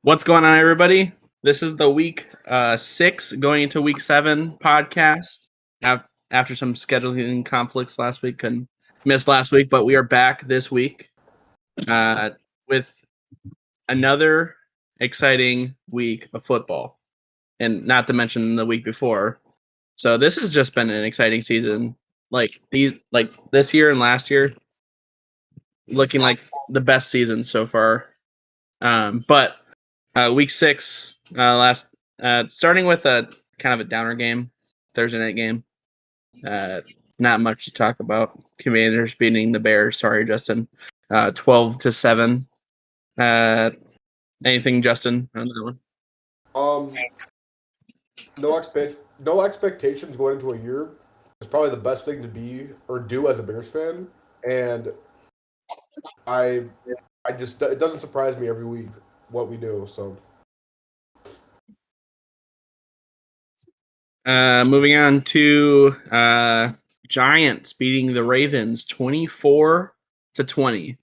What's going on, everybody? This is the week 6 going into week 7 podcast. After some scheduling conflicts last week, couldn't miss last week, but we are back this week with another exciting week of football, and not to mention the week before. So this has just been an exciting season. Like this year and last year, looking like the best season so far. But week 6, starting with a kind of a downer game, Thursday night game. Not much to talk about. Commanders beating the Bears. Sorry, Justin. 12-7. Anything, Justin, on that one? No expectations going into a year is probably the best thing to be or do as a Bears fan, and I just it doesn't surprise me every week what we do. So Moving on to Giants beating the Ravens 24-20.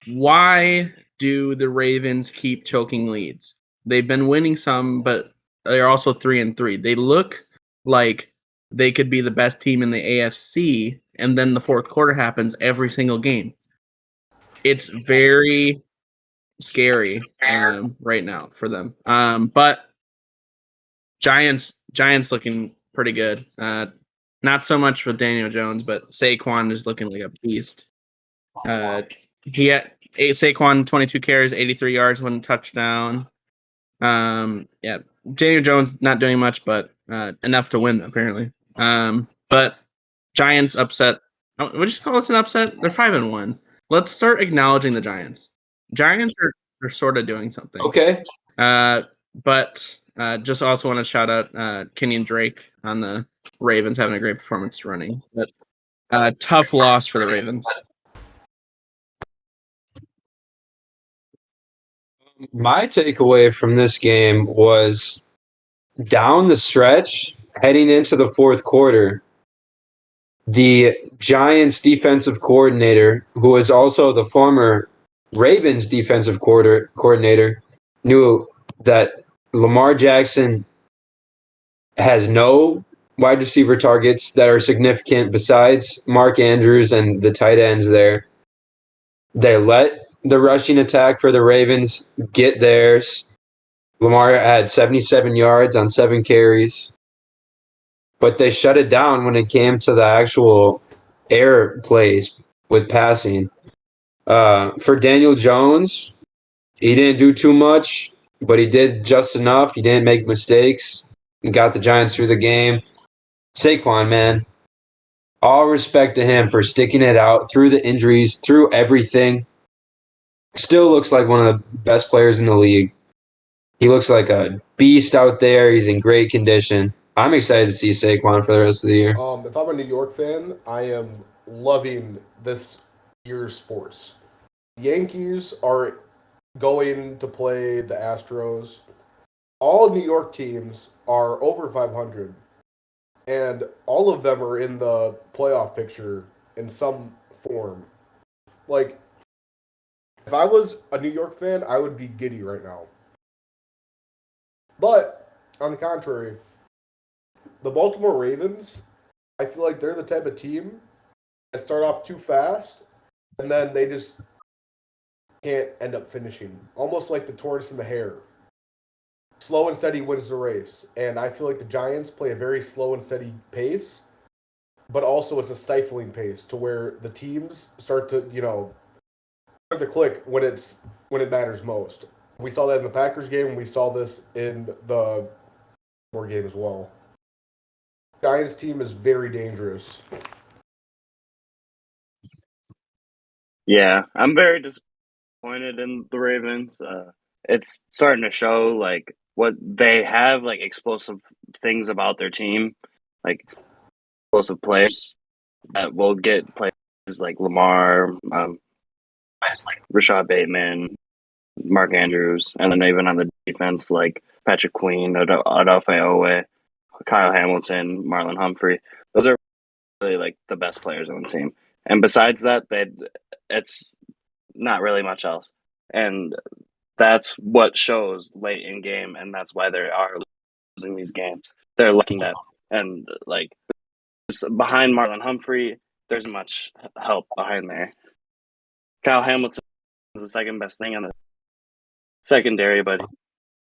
Why do the Ravens keep choking leads? They've been winning some, but they're also 3-3. They look like they could be the best team in the AFC, and then the fourth quarter happens every single game. It's very scary right now for them. But Giants looking pretty good. Not so much for Daniel Jones, but Saquon is looking like a beast. He had Saquon 22 carries, 83 yards, 1 touchdown. Yeah, Daniel Jones not doing much, but enough to win apparently. But Giants upset. Would you call this an upset? They're 5-1. Let's start acknowledging the Giants. Giants are sort of doing something. Okay. But just also want to shout out Kenyon Drake on the Ravens having a great performance running. But tough loss for the Ravens. My takeaway from this game was down the stretch, heading into the fourth quarter, the Giants defensive coordinator, who is also the former Ravens defensive coordinator, knew that Lamar Jackson has no wide receiver targets that are significant besides Mark Andrews and the tight ends there. They let the rushing attack for the Ravens get theirs. Lamar had 77 yards on 7 carries. But they shut it down when it came to the actual air plays with passing. For Daniel Jones, he didn't do too much, but he did just enough. He didn't make mistakes. He got the Giants through the game. Saquon, man, all respect to him for sticking it out through the injuries, through everything. Still looks like one of the best players in the league. He looks like a beast out there. He's in great condition. I'm excited to see Saquon for the rest of the year. if I'm a New York fan, I am loving this year's sports. Yankees are going to play the Astros. All New York teams are over 500, and all of them are in the playoff picture in some form. Like, if I was a New York fan, I would be giddy right now. But, on the contrary, the Baltimore Ravens, I feel like they're the type of team that start off too fast, and then they just can't end up finishing. Almost like the tortoise and the hare. Slow and steady wins the race. And I feel like the Giants play a very slow and steady pace, but also it's a stifling pace to where the teams start to, start to click when it matters most. We saw that in the Packers game, and we saw this in the Baltimore game as well. Giants team is very dangerous. Yeah, I'm very disappointed in the Ravens. It's starting to show like what they have, like explosive things about their team, like explosive players that will get players like Lamar, guys like Rashad Bateman, Mark Andrews, and then even on the defense like Patrick Queen, Odafe Owe, Kyle Hamilton, Marlon Humphrey. Those are really like the best players on the team. And besides that, it's not really much else. And that's what shows late in game, and that's why they are losing these games. They're looking at and like behind Marlon Humphrey, there's much help behind there. Kyle Hamilton is the second best thing on the secondary, but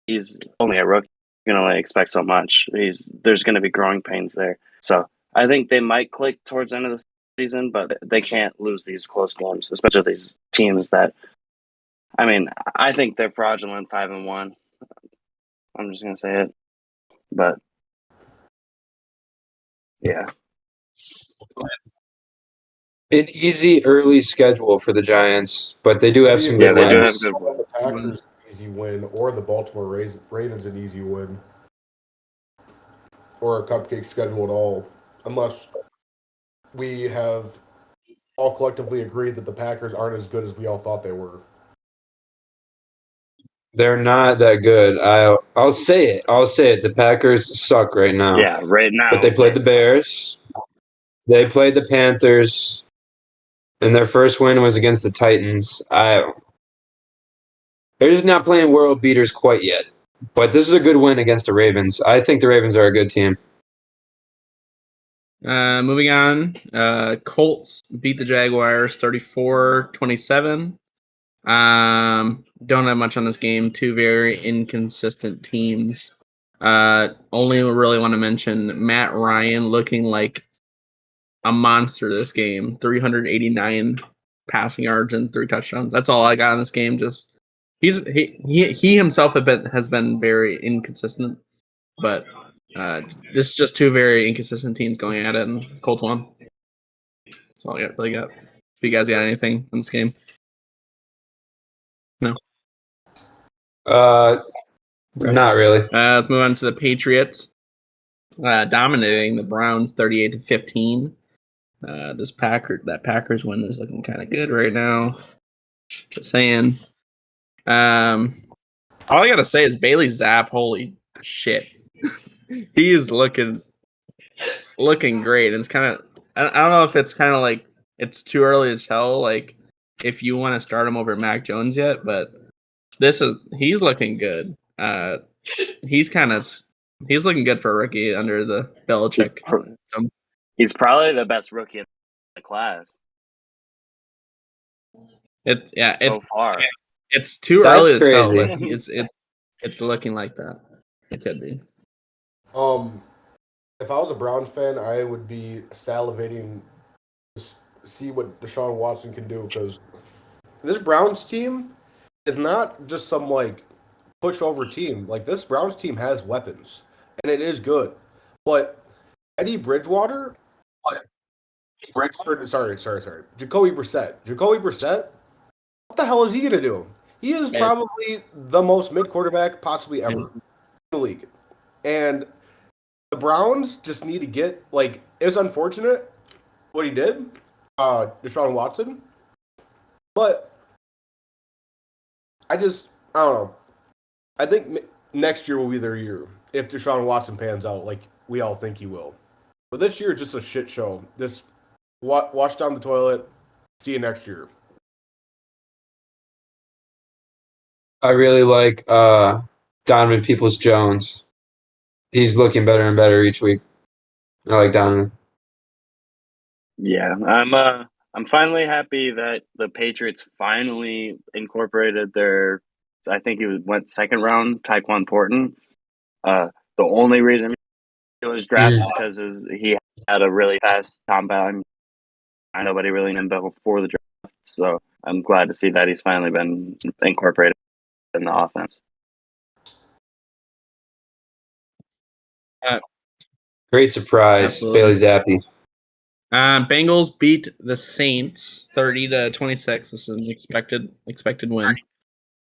he's only a rookie. You can only expect so much. There's going to be growing pains there. So I think they might click towards the end of the season, but they can't lose these close games, especially these teams that. I mean, I think they're fraudulent 5-1. I'm just going to say it, but yeah. An easy early schedule for the Giants, but they do have some Yeah, good they do have wins. good The Packers an easy win, or the Baltimore Ravens an easy win, or a cupcake schedule at all, unless we have all collectively agreed that the Packers aren't as good as we all thought they were. They're not that good. I'll say it. I'll say it. The Packers suck right now. Yeah, right now. But they played the Bears. They played the Panthers. And their first win was against the Titans. They're just not playing world beaters quite yet. But this is a good win against the Ravens. I think the Ravens are a good team. Moving on, Colts beat the Jaguars 34-27. Don't have much on this game. Two very inconsistent teams. Only really want to mention Matt Ryan looking like a monster this game. 389 passing yards and 3 touchdowns. That's all I got in this game. Just he himself has been very inconsistent, but this is just two very inconsistent teams going at it, and Colts won. That's all I really got. If you guys got anything in this game? No. Not really. Let's move on to the Patriots. Dominating the Browns 38-15. That Packers win is looking kind of good right now. Just saying. All I gotta say is Bailey Zapp. Holy shit, he is looking great. And it's kind of I don't know if it's kind of like it's too early to tell like if you want to start him over Mac Jones yet, but he's looking good. He's looking good for a rookie under the Belichick. He's probably the best rookie in the class. So far. It's too That's early to crazy. tell, but it's looking like that. It could be. If I was a Browns fan, I would be salivating to see what Deshaun Watson can do, because this Browns team is not just some like pushover team. Like, this Browns team has weapons, and it is good. But Eddie Bridgewater, sorry, Jacoby Brissett, what the hell is he gonna do? He is probably the most mid quarterback possibly ever in the league, and the Browns just need to get like. It's unfortunate what he did, Deshaun Watson, but I don't know. I think next year will be their year if Deshaun Watson pans out like we all think he will. But this year, just a shit show. Just wash down the toilet. See you next year. I really like Donovan Peoples-Jones. He's looking better and better each week. I like Donovan. Yeah, I'm finally happy that the Patriots finally incorporated their. I think he went second round, Tyquan Thornton. The only reason he was drafted because he had a really fast compound. Nobody really knew him before the draft, so I'm glad to see that he's finally been incorporated in the offense. Great surprise, Absolutely. Bailey Zappi. Bengals beat the Saints 30-26. This is an expected win.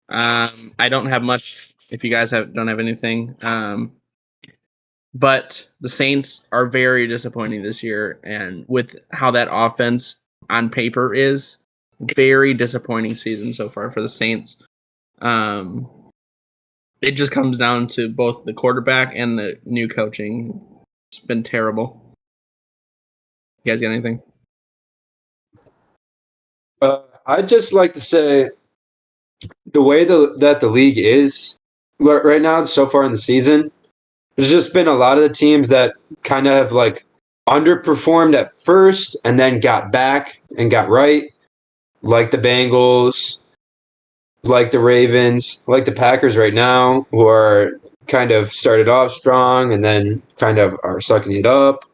I don't have much. If you guys don't have anything, but the Saints are very disappointing this year, and with how that offense on paper is, very disappointing season so far for the Saints. It just comes down to both the quarterback and the new coaching. It's been terrible. You guys got anything? I'd just like to say the way that the league is right now, so far in the season, there's just been a lot of the teams that kind of have like underperformed at first and then got back and got right, like the Bengals, like the Ravens, like the Packers right now, who are kind of started off strong and then kind of are sucking it up.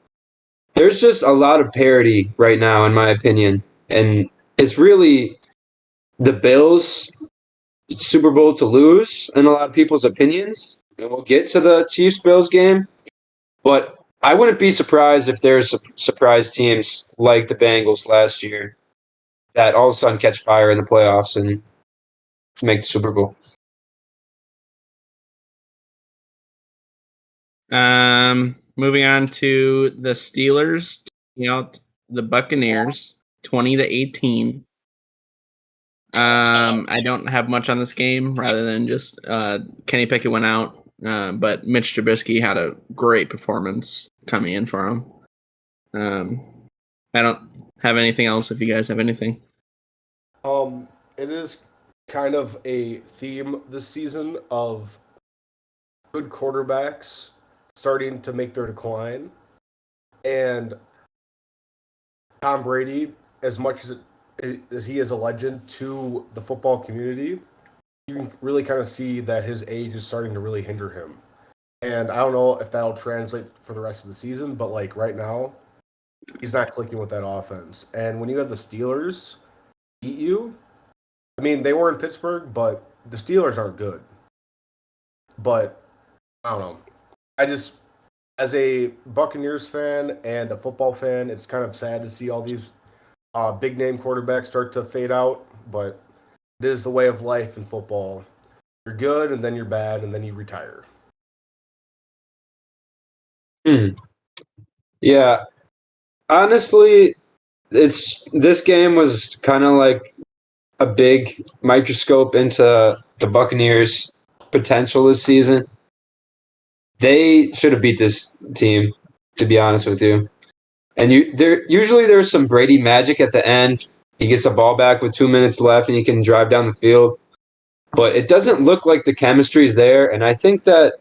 There's just a lot of parity right now, in my opinion. And it's really the Bills' Super Bowl to lose in a lot of people's opinions. And we'll get to the Chiefs Bills game. But I wouldn't be surprised if there's surprise teams like the Bengals last year that all of a sudden catch fire in the playoffs and make the Super Bowl. Moving on to the Steelers taking out the Buccaneers 20-18. I don't have much on this game rather than just Kenny Pickett went out, but Mitch Trubisky had a great performance coming in for him. I don't have anything else if you guys have anything. It is kind of a theme this season of good quarterbacks starting to make their decline. And Tom Brady, as much as he is a legend to the football community, you can really kind of see that his age is starting to really hinder him. And I don't know if that'll translate for the rest of the season, but like right now, he's not clicking with that offense. And when you have the Steelers beat you, I mean, they were in Pittsburgh, but the Steelers aren't good. But I don't know. I just, as a Buccaneers fan and a football fan, it's kind of sad to see all these big name quarterbacks start to fade out. But it is the way of life in football. You're good, and then you're bad, and then you retire. Yeah. Honestly, this game was kind of like a big microscope into the Buccaneers' potential this season. They should have beat this team, to be honest with you. And there's some Brady magic at the end. He gets the ball back with 2 minutes left, and he can drive down the field. But it doesn't look like the chemistry is there, and I think that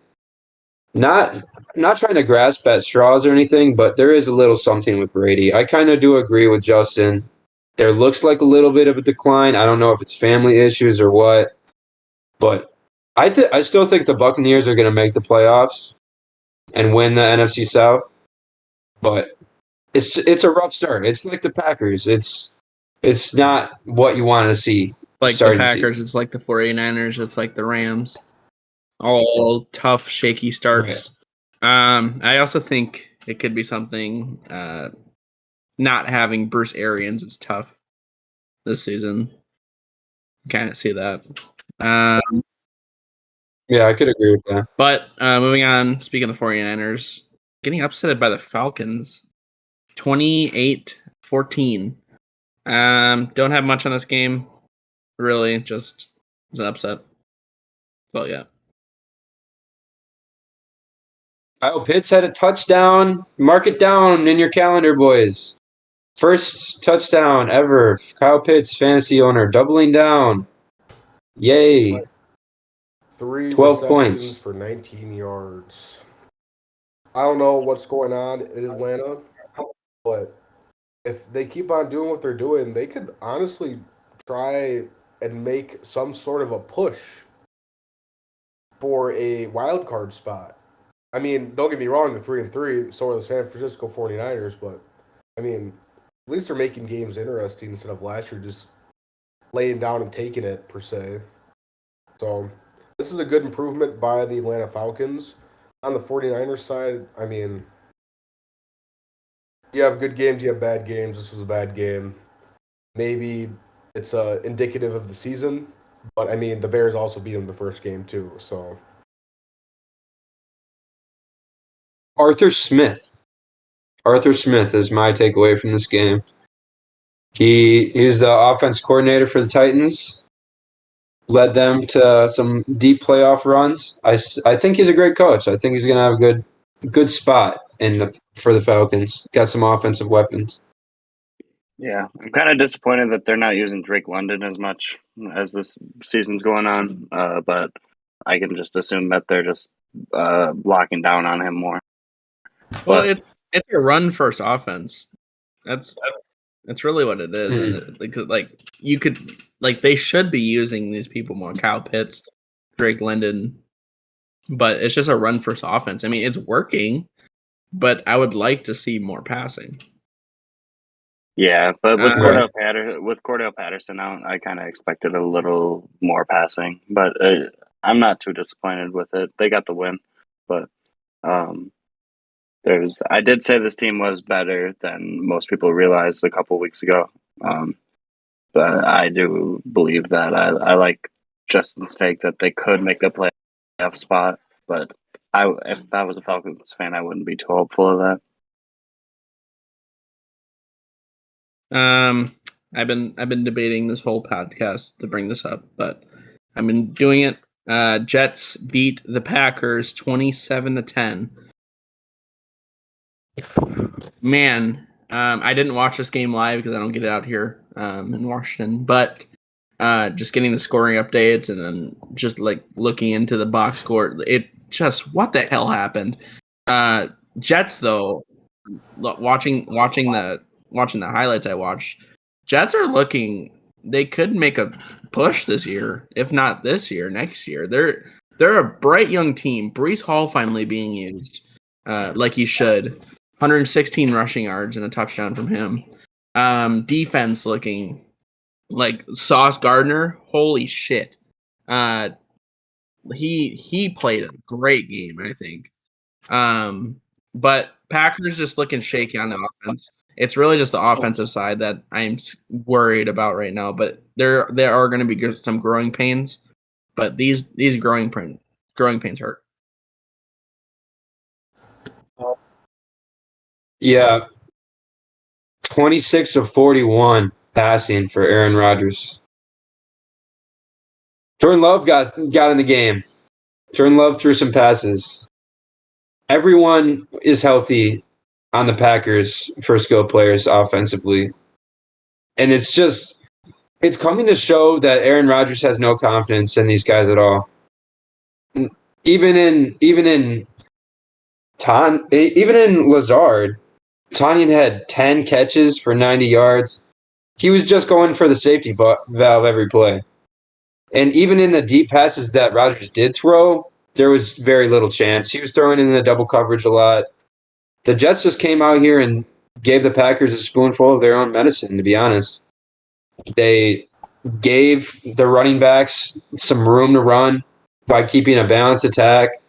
not trying to grasp at straws or anything, but there is a little something with Brady. I kind of do agree with Justin. There looks like a little bit of a decline. I don't know if it's family issues or what, but I still think the Buccaneers are going to make the playoffs and win the NFC South. But it's a rough start. It's like the Packers. It's not what you want to see. Like the Packers, it's like the 49ers, it's like the Rams. All tough, shaky starts. Right. I also think it could be something. Not having Bruce Arians is tough this season. Kind of see that. Yeah, I could agree with that. But moving on, speaking of the 49ers, getting upset by the Falcons, 28-14. Don't have much on this game, really. Just it's an upset. So yeah. Kyle Pitts had a touchdown. Mark it down in your calendar, boys. First touchdown ever. Kyle Pitts, fantasy owner, doubling down. Yay. 3 12 receptions points for 19 yards. I don't know what's going on in Atlanta, but if they keep on doing what they're doing, they could honestly try and make some sort of a push for a wild card spot. I mean, don't get me wrong, they're 3-3, so are the San Francisco 49ers, but I mean, at least they're making games interesting instead of last year just laying down and taking it, per se. So this is a good improvement by the Atlanta Falcons. On the 49ers side, I mean, you have good games, you have bad games. This was a bad game. Maybe it's indicative of the season, but I mean, the Bears also beat them the first game too, so. Arthur Smith is my takeaway from this game. He's the offense coordinator for the Titans. Led them to some deep playoff runs. I think he's a great coach. I think he's going to have a good spot for the Falcons. Got some offensive weapons. Yeah, I'm kind of disappointed that they're not using Drake London as much as this season's going on. But I can just assume that they're just locking down on him more. Well, But it's a run first offense. That's really what it is. Mhm. And like you could like they should be using these people more. Kyle Pitts, Drake London, but it's just a run first offense. I mean, it's working, but I would like to see more passing. yeah, but with Right. Cordell Patterson out, I kind of expected a little more passing. But I'm not too disappointed with it. They got the win, but I did say this team was better than most people realized a couple weeks ago. But I do believe that I like Justin's take that they could make the playoff spot. But if I was a Falcons fan, I wouldn't be too hopeful of that. I've been debating this whole podcast to bring this up, but I've been doing it. Jets beat the Packers 27-10. Man, I didn't watch this game live because I don't get it out here in Washington, but just getting the scoring updates and then just like looking into the box score, it just what the hell happened? Jets though, watching the highlights I watched, Jets are looking. They could make a push this year, if not this year, next year. They're a bright young team. Brees Hall finally being used like he should. 116 rushing yards and a touchdown from him. Defense looking like Sauce Gardner. Holy shit. He played a great game, I think. But Packers just looking shaky on the offense. It's really just the offensive side that I'm worried about right now. But there are going to be some growing pains. But these growing pains hurt. Yeah, 26 of 41 passing for Aaron Rodgers. Jordan Love got in the game. Jordan Love threw some passes. Everyone is healthy on the Packers for skill players offensively. And it's coming to show that Aaron Rodgers has no confidence in these guys at all. Even in Lazard, Tanyan had 10 catches for 90 yards. He was just going for the safety valve every play. And even in the deep passes that Rodgers did throw, there was very little chance. He was throwing in the double coverage a lot. The Jets just came out here and gave the Packers a spoonful of their own medicine, to be honest. They gave the running backs some room to run by keeping a balanced attack.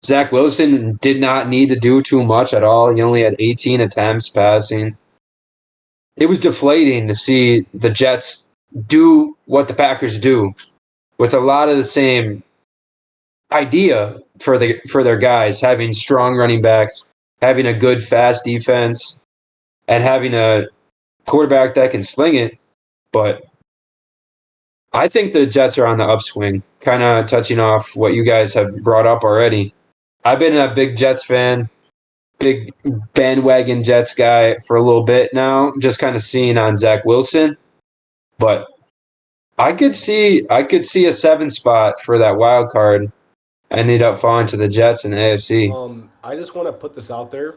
Zach Wilson did not need to do too much at all. He only had 18 attempts passing. It was deflating to see the Jets do what the Packers do with a lot of the same idea for their guys, having strong running backs, having a good fast defense, and having a quarterback that can sling it. But I think the Jets are on the upswing, kind of touching off what you guys have brought up already. I've been a big Jets fan, big bandwagon Jets guy for a little bit now, just kind of seeing on Zach Wilson. But I could see a 7 spot for that wild card ended up falling to the Jets in the AFC. I just want to put this out there.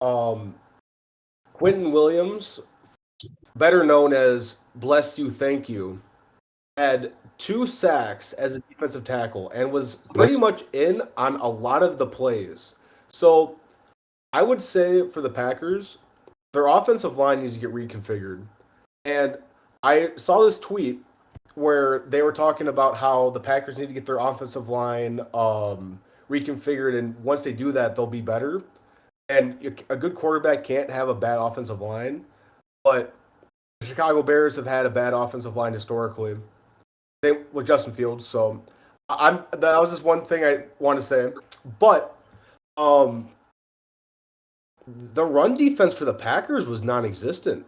Quentin Williams, better known as Bless You, Thank You, had 2 sacks as a defensive tackle and was pretty much in on a lot of the plays. So I would say for the Packers, their offensive line needs to get reconfigured. And I saw this tweet where they were talking about how the Packers need to get their offensive line reconfigured, and once they do that, they'll be better. And a good quarterback can't have a bad offensive line, but the Chicago Bears have had a bad offensive line historically. Same with Justin Fields. So that was just one thing I want to say. But the run defense for the Packers was non-existent.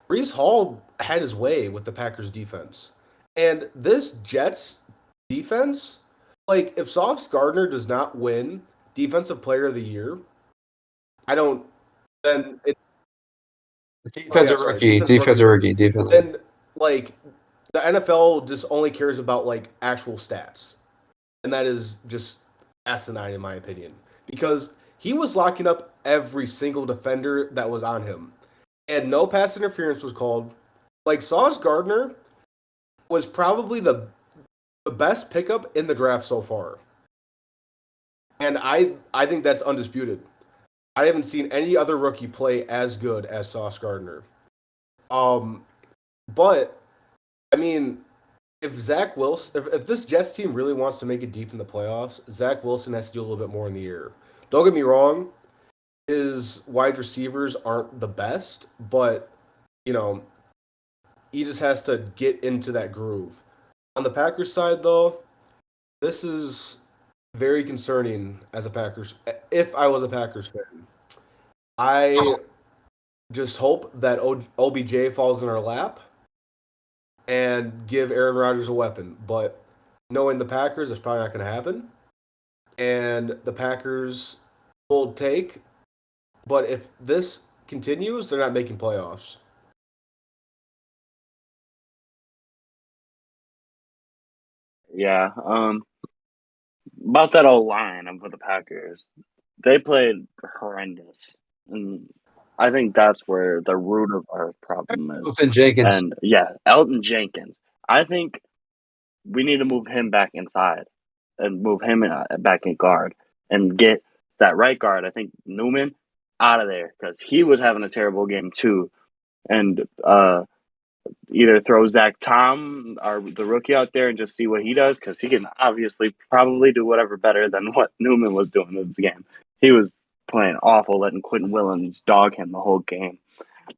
Brees Hall had his way with the Packers defense. And this Jets defense, like if Sauce Gardner does not win Defensive Player of the Year, then it's Defensive rookie. Then like the NFL just only cares about like actual stats, and that is just asinine in my opinion because he was locking up every single defender that was on him, and no pass interference was called. Like Sauce Gardner was probably the best pickup in the draft so far, and I think that's undisputed. I haven't seen any other rookie play as good as Sauce Gardner. But I mean, if Zach Wilson, if this Jets team really wants to make it deep in the playoffs, Zach Wilson has to do a little bit more in the air. Don't get me wrong, his wide receivers aren't the best, but you know, he just has to get into that groove. On the Packers side, though, this is very concerning as a Packers. If I was a Packers fan, I just hope that OBJ falls in our lap and give Aaron Rodgers a weapon. But knowing the Packers, it's probably not going to happen. And the Packers will take. But if this continues, they're not making playoffs. Yeah. About that old line for the Packers, they played horrendous, and I think that's where the root of our problem is. Elton Jenkins. And yeah, Elton Jenkins. I think we need to move him back inside and move him back in guard and get that right guard. I think Newman out of there because he was having a terrible game too, and either throw Zach Tom or the rookie out there and just see what he does because he can obviously probably do whatever better than what Newman was doing this game. He was playing awful, letting Quentin Williams dog him the whole game.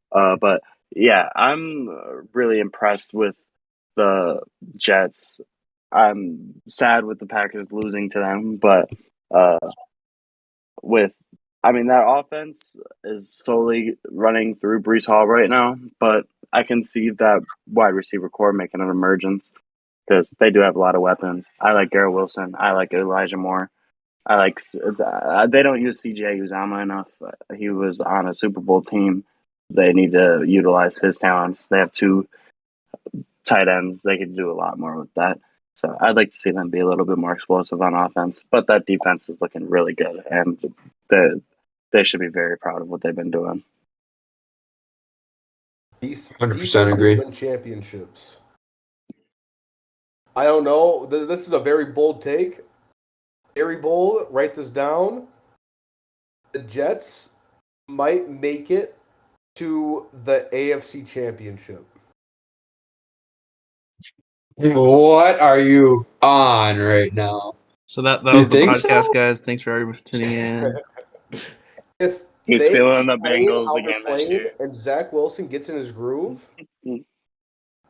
But yeah, I'm really impressed with the Jets. I'm sad with the Packers losing to them, but that offense is slowly running through Brees Hall right now, but I can see that wide receiver core making an emergence because they do have a lot of weapons. I like Garrett Wilson. I like Elijah Moore. They don't use CJ Uzama enough. He was on a Super Bowl team. They need to utilize his talents. They have 2 tight ends. They could do a lot more with that. So I'd like to see them be a little bit more explosive on offense. But that defense is looking really good, and they should be very proud of what they've been doing. 100% agree. Win championships. I don't know. This is a very bold take. Very bold. Write this down. The Jets might make it to the AFC Championship. What are you on right now? So that Do you was the think podcast, so? guys. Thanks for everybody tuning in. If He's they feeling the play Bengals how they're again this playing year. and Zach Wilson gets in his groove,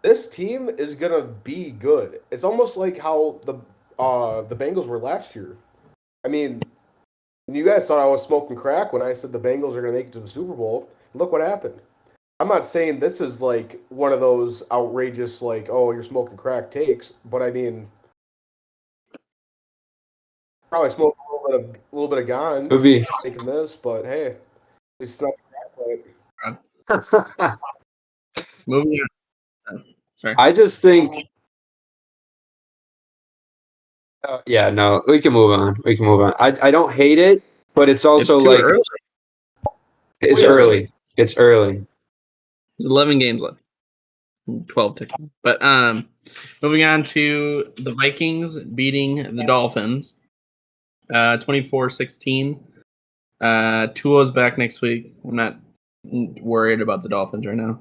this team is gonna be good. It's almost like how the Bengals were last year. I mean, you guys thought I was smoking crack when I said the Bengals are gonna make it to the Super Bowl. Look what happened. I'm not saying this is like one of those outrageous like, oh, you're smoking crack takes, but I mean, probably smoke a little bit of ganj Could be. making this, but hey, at least it's not crack pipe. Moving on. Sorry. I just think. Yeah, no, we can move on. I don't hate it, but it's also It's too like early. it's Yeah. early. It's early. There's 11 games left. 12 ticking. But moving on to the Vikings beating the Dolphins 24-16. Tua's back next week. I'm not worried about the Dolphins right now.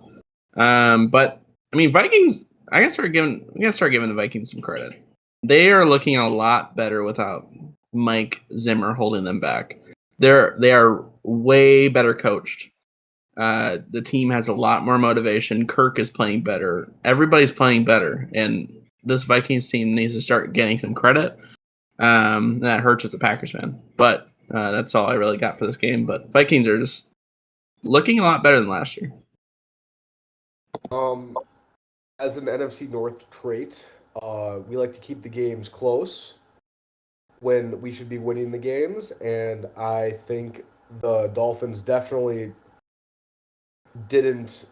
But I mean, Vikings, we gotta start giving the Vikings some credit. They are looking a lot better without Mike Zimmer holding them back. They are way better coached. The team has a lot more motivation. Kirk is playing better. Everybody's playing better, and this Vikings team needs to start getting some credit. That hurts as a Packers fan, but that's all I really got for this game. But Vikings are just looking a lot better than last year. As an NFC North trait, we like to keep the games close when we should be winning the games, and I think the Dolphins definitely didn't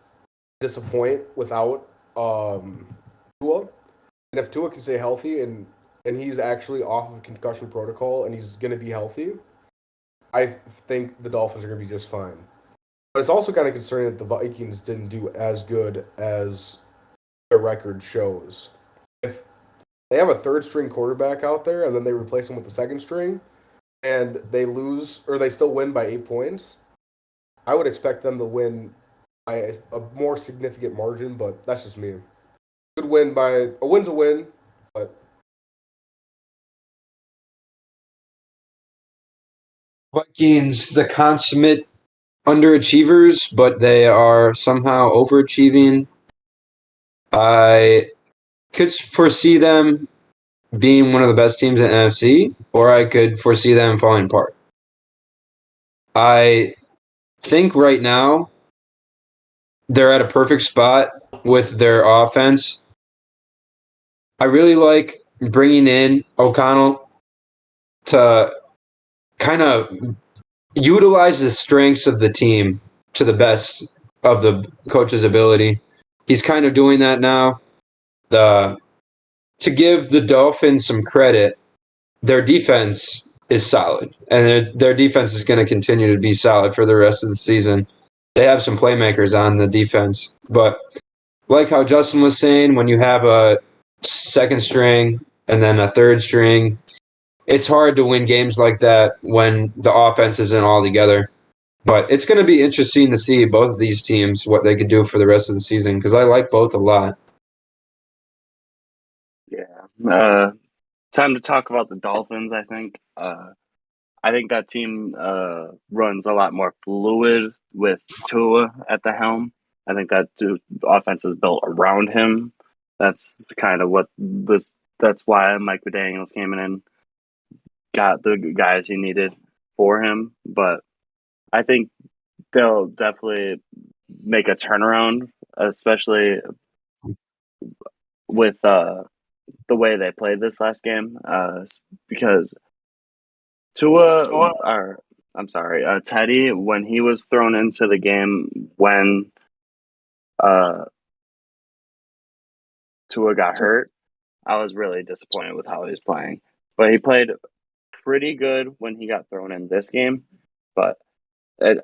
disappoint without Tua Tua, and if Tua can stay healthy and he's actually off of concussion protocol and he's going to be healthy, I think the Dolphins are going to be just fine. But it's also kind of concerning that the Vikings didn't do as good as their record shows. If they have a third string quarterback out there and then they replace him with the second string and they lose or they still win by 8 points, I would expect them to win by a more significant margin, but that's just me. Could win by a win's a win, but Vikings, the consummate underachievers, but they are somehow overachieving. I could foresee them being one of the best teams in NFC, or I could foresee them falling apart. I think right now they're at a perfect spot with their offense. I really like bringing in O'Connell to kind of utilize the strengths of the team to the best of the coach's ability. He's kind of doing that now. To give the Dolphins some credit, their defense is solid, and their defense is going to continue to be solid for the rest of the season. They have some playmakers on the defense, but like how Justin was saying, when you have a second string and then a third string, it's hard to win games like that when the offense isn't all together. But it's going to be interesting to see both of these teams, what they could do for the rest of the season, because I like both a lot. Yeah. Time to talk about the Dolphins, I think. I think that team runs a lot more fluid with Tua at the helm. I think that the offense is built around him. That's kind of what this. That's why Mike McDaniels came in and got the guys he needed for him. But I think they'll definitely make a turnaround, especially with the way they played this last game. Because Teddy, when he was thrown into the game when Tua got hurt, I was really disappointed with how he was playing. But he played pretty good when he got thrown in this game. But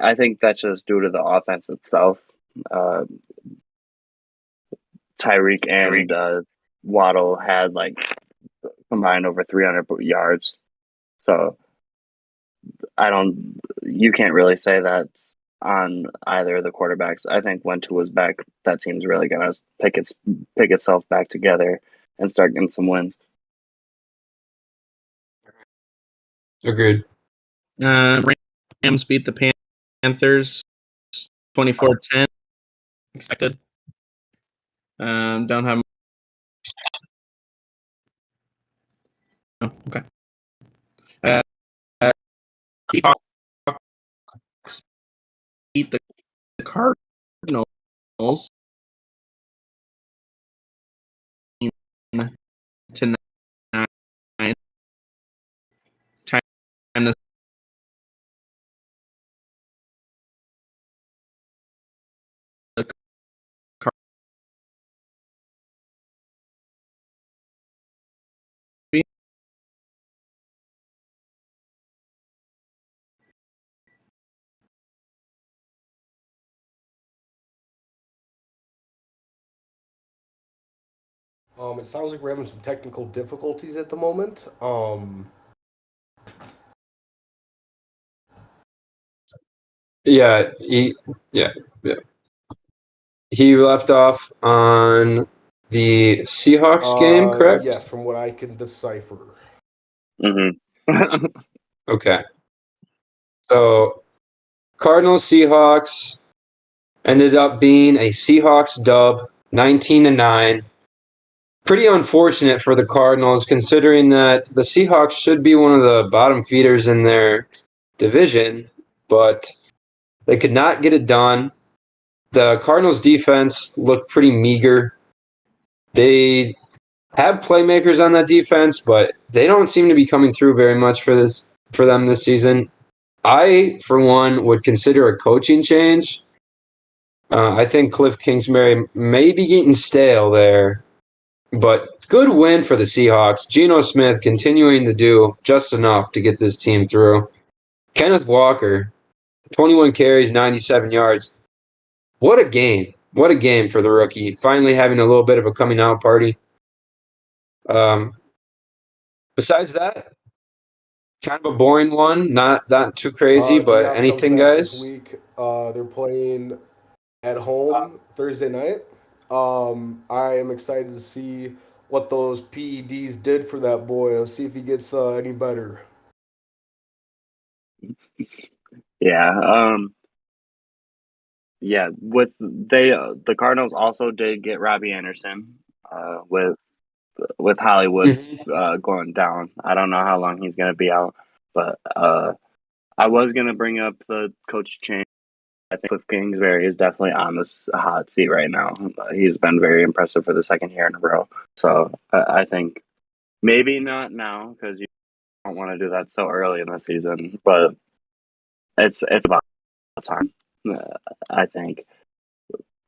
I think that's just due to the offense itself. Tyreek and Waddle had like combined over 300 yards. So you can't really say that's on either of the quarterbacks. I think when Tua's back, that team's really gonna pick itself back together and start getting some wins. Agreed. Rams beat the Panthers 24-10. Expected. Don't have. Oh, okay. Seahawks beat the Cardinals to 9. Time to it sounds like we're having some technical difficulties at the moment. Yeah, he left off on the Seahawks game, correct? Yes, from what I can decipher. Mm-hmm. Okay. So Cardinals Seahawks ended up being a Seahawks dub, 19-9. Pretty unfortunate for the Cardinals, considering that the Seahawks should be one of the bottom feeders in their division, but they could not get it done. The Cardinals defense looked pretty meager. They have playmakers on that defense, but they don't seem to be coming through very much for them this season. I, for one, would consider a coaching change. I think Cliff Kingsbury may be getting stale there But good win for the Seahawks. Geno Smith continuing to do just enough to get this team through. Kenneth Walker, 21 carries, 97 yards. What a game. What a game for the rookie. Finally having a little bit of a coming out party. Besides that, kind of a boring one. Not too crazy, but Diop comes anything, back this guys? week. They're playing at home Thursday night. I am excited to see what those PEDs did for that boy. Let's see if he gets any better. Yeah. Yeah. The Cardinals also did get Robbie Anderson. With Hollywood going down. I don't know how long he's going to be out, but I was going to bring up the coach change. I think Cliff Kingsbury is definitely on this hot seat right now. He's been very impressive for the second year in a row. So I think maybe not now because you don't want to do that so early in the season, but it's about time. I think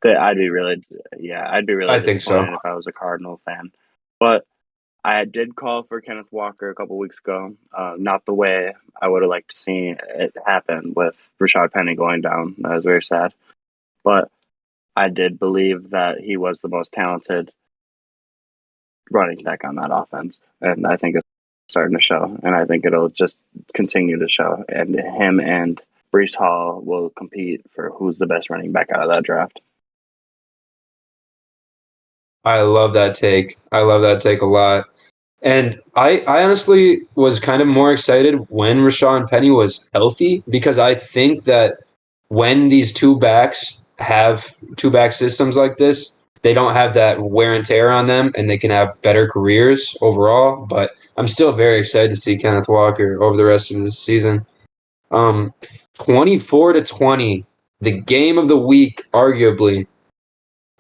that I'd be really I think so. disappointed if I was a Cardinal fan, but I did call for Kenneth Walker a couple weeks ago. Not the way I would have liked to see it happen with Rashad Penny going down. That was very sad. But I did believe that he was the most talented running back on that offense. And I think it's starting to show. And I think it'll just continue to show. And him and Brees Hall will compete for who's the best running back out of that draft. I love that take. I love that take a lot. And I honestly was kind of more excited when Rashawn Penny was healthy because I think that when these two backs have two back systems like this, they don't have that wear and tear on them and they can have better careers overall. But I'm still very excited to see Kenneth Walker over the rest of this season. 24-20, the game of the week, arguably,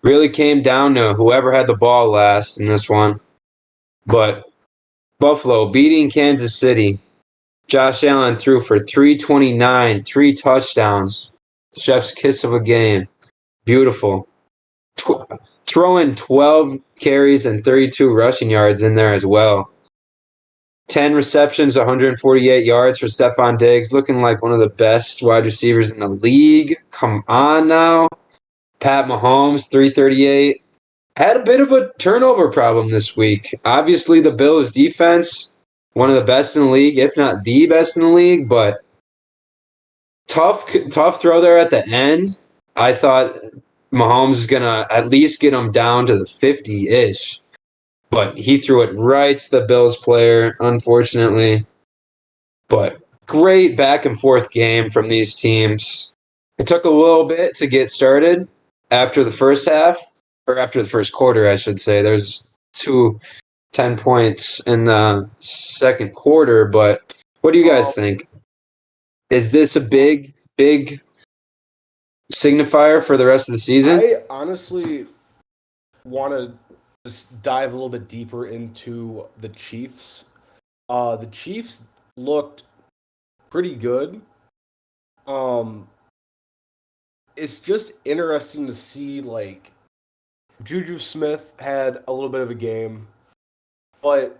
really came down to whoever had the ball last in this one. But Buffalo beating Kansas City. Josh Allen threw for 329, 3 touchdowns. Chef's kiss of a game. Beautiful. Throwing 12 carries and 32 rushing yards in there as well. 10 receptions, 148 yards for Stephon Diggs, looking like one of the best wide receivers in the league. Come on now. Pat Mahomes, 338. Had a bit of a turnover problem this week. Obviously, the Bills' defense, one of the best in the league, if not the best in the league, but tough throw there at the end. I thought Mahomes is going to at least get him down to the 50-ish, but he threw it right to the Bills player, unfortunately. But great back and forth game from these teams. It took a little bit to get started after the first half, or after the first quarter, I should say. There's 10 points in the second quarter, but what do you guys think? Is this a big signifier for the rest of the season? I honestly want to just dive a little bit deeper into the Chiefs. The Chiefs looked pretty good. It's just interesting to see, like, Juju Smith had a little bit of a game, but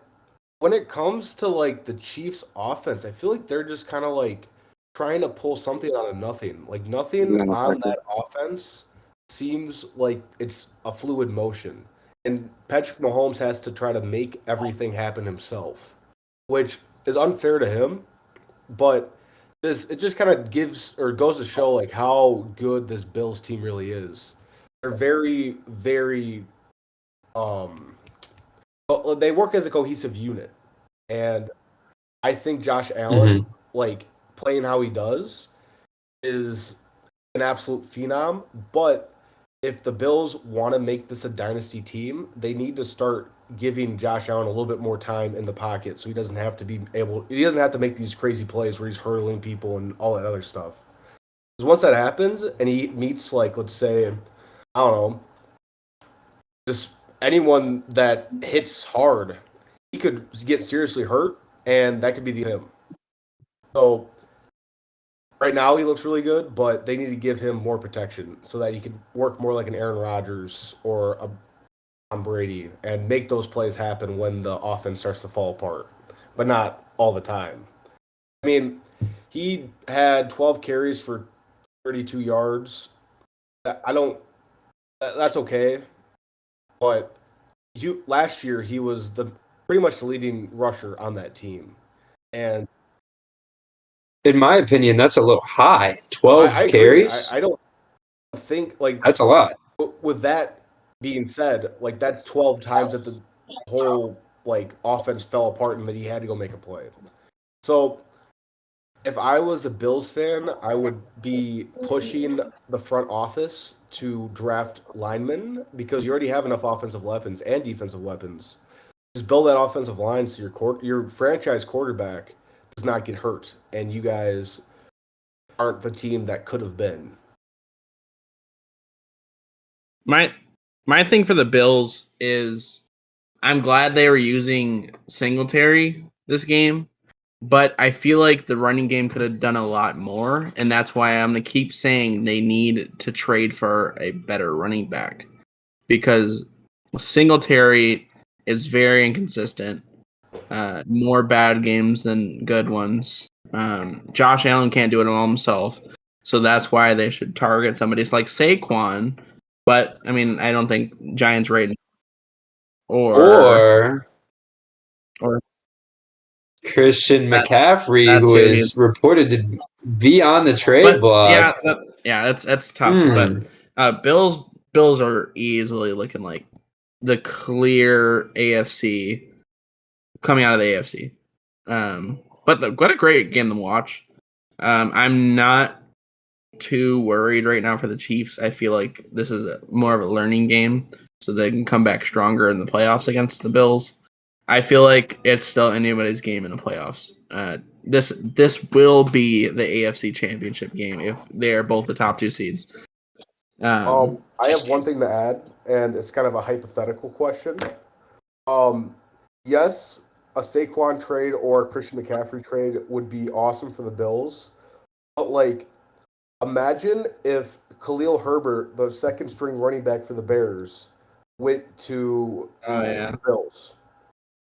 when it comes to, like, the Chiefs offense, I feel like they're just kind of like trying to pull something out of nothing. Like, nothing on that offense seems like it's a fluid motion. And Patrick Mahomes has to try to make everything happen himself, which is unfair to him, but it just kind of gives or goes to show like how good this Bills team really is. They're very, very they work as a cohesive unit. And I think Josh Allen, like playing how he does, is an absolute phenom. But if the Bills want to make this a dynasty team, they need to start giving Josh Allen a little bit more time in the pocket so he doesn't have to make these crazy plays where he's hurdling people and all that other stuff. Because once that happens and he meets, like, let's say, I don't know, just anyone that hits hard, he could get seriously hurt, and that could be him. So right now he looks really good, but they need to give him more protection so that he could work more like an Aaron Rodgers or Tom Brady and make those plays happen when the offense starts to fall apart, but not all the time. I mean, he had 12 carries for 32 yards. I don't. That's okay, but last year he was the pretty much the leading rusher on that team, and In my opinion, that's a little high. well, 12 I agree. carries? I don't think like That's a lot. with that being said, like that's 12 times that the whole like offense fell apart and that he had to go make a play. So if I was a Bills fan, I would be pushing the front office to draft linemen because you already have enough offensive weapons and defensive weapons. Just build that offensive line so your franchise quarterback does not get hurt and you guys aren't the team that could have been. My thing for the Bills is I'm glad they were using Singletary this game, but I feel like the running game could have done a lot more, and that's why I'm going to keep saying they need to trade for a better running back because Singletary is very inconsistent. More bad games than good ones. Josh Allen can't do it all himself, so that's why they should target somebody like Saquon. But I mean, I don't think Giants rating or Or Christian that, McCaffrey, that who too. is reported to be on the trade But block. that's tough. But Bills are easily looking like the clear AFC coming out of the AFC. But what a great game to watch. I'm not too worried right now for the Chiefs. I feel like this is more of a learning game, so they can come back stronger in the playoffs against the Bills. I feel like it's still anybody's game in the playoffs. This will be the AFC Championship game if they are both the top two seeds. I have one thing to add, and it's kind of a hypothetical question. Yes, a Saquon trade or a Christian McCaffrey trade would be awesome for the Bills, but like, imagine if Khalil Herbert, the second string running back for the Bears, went to Oh yeah, the Bills.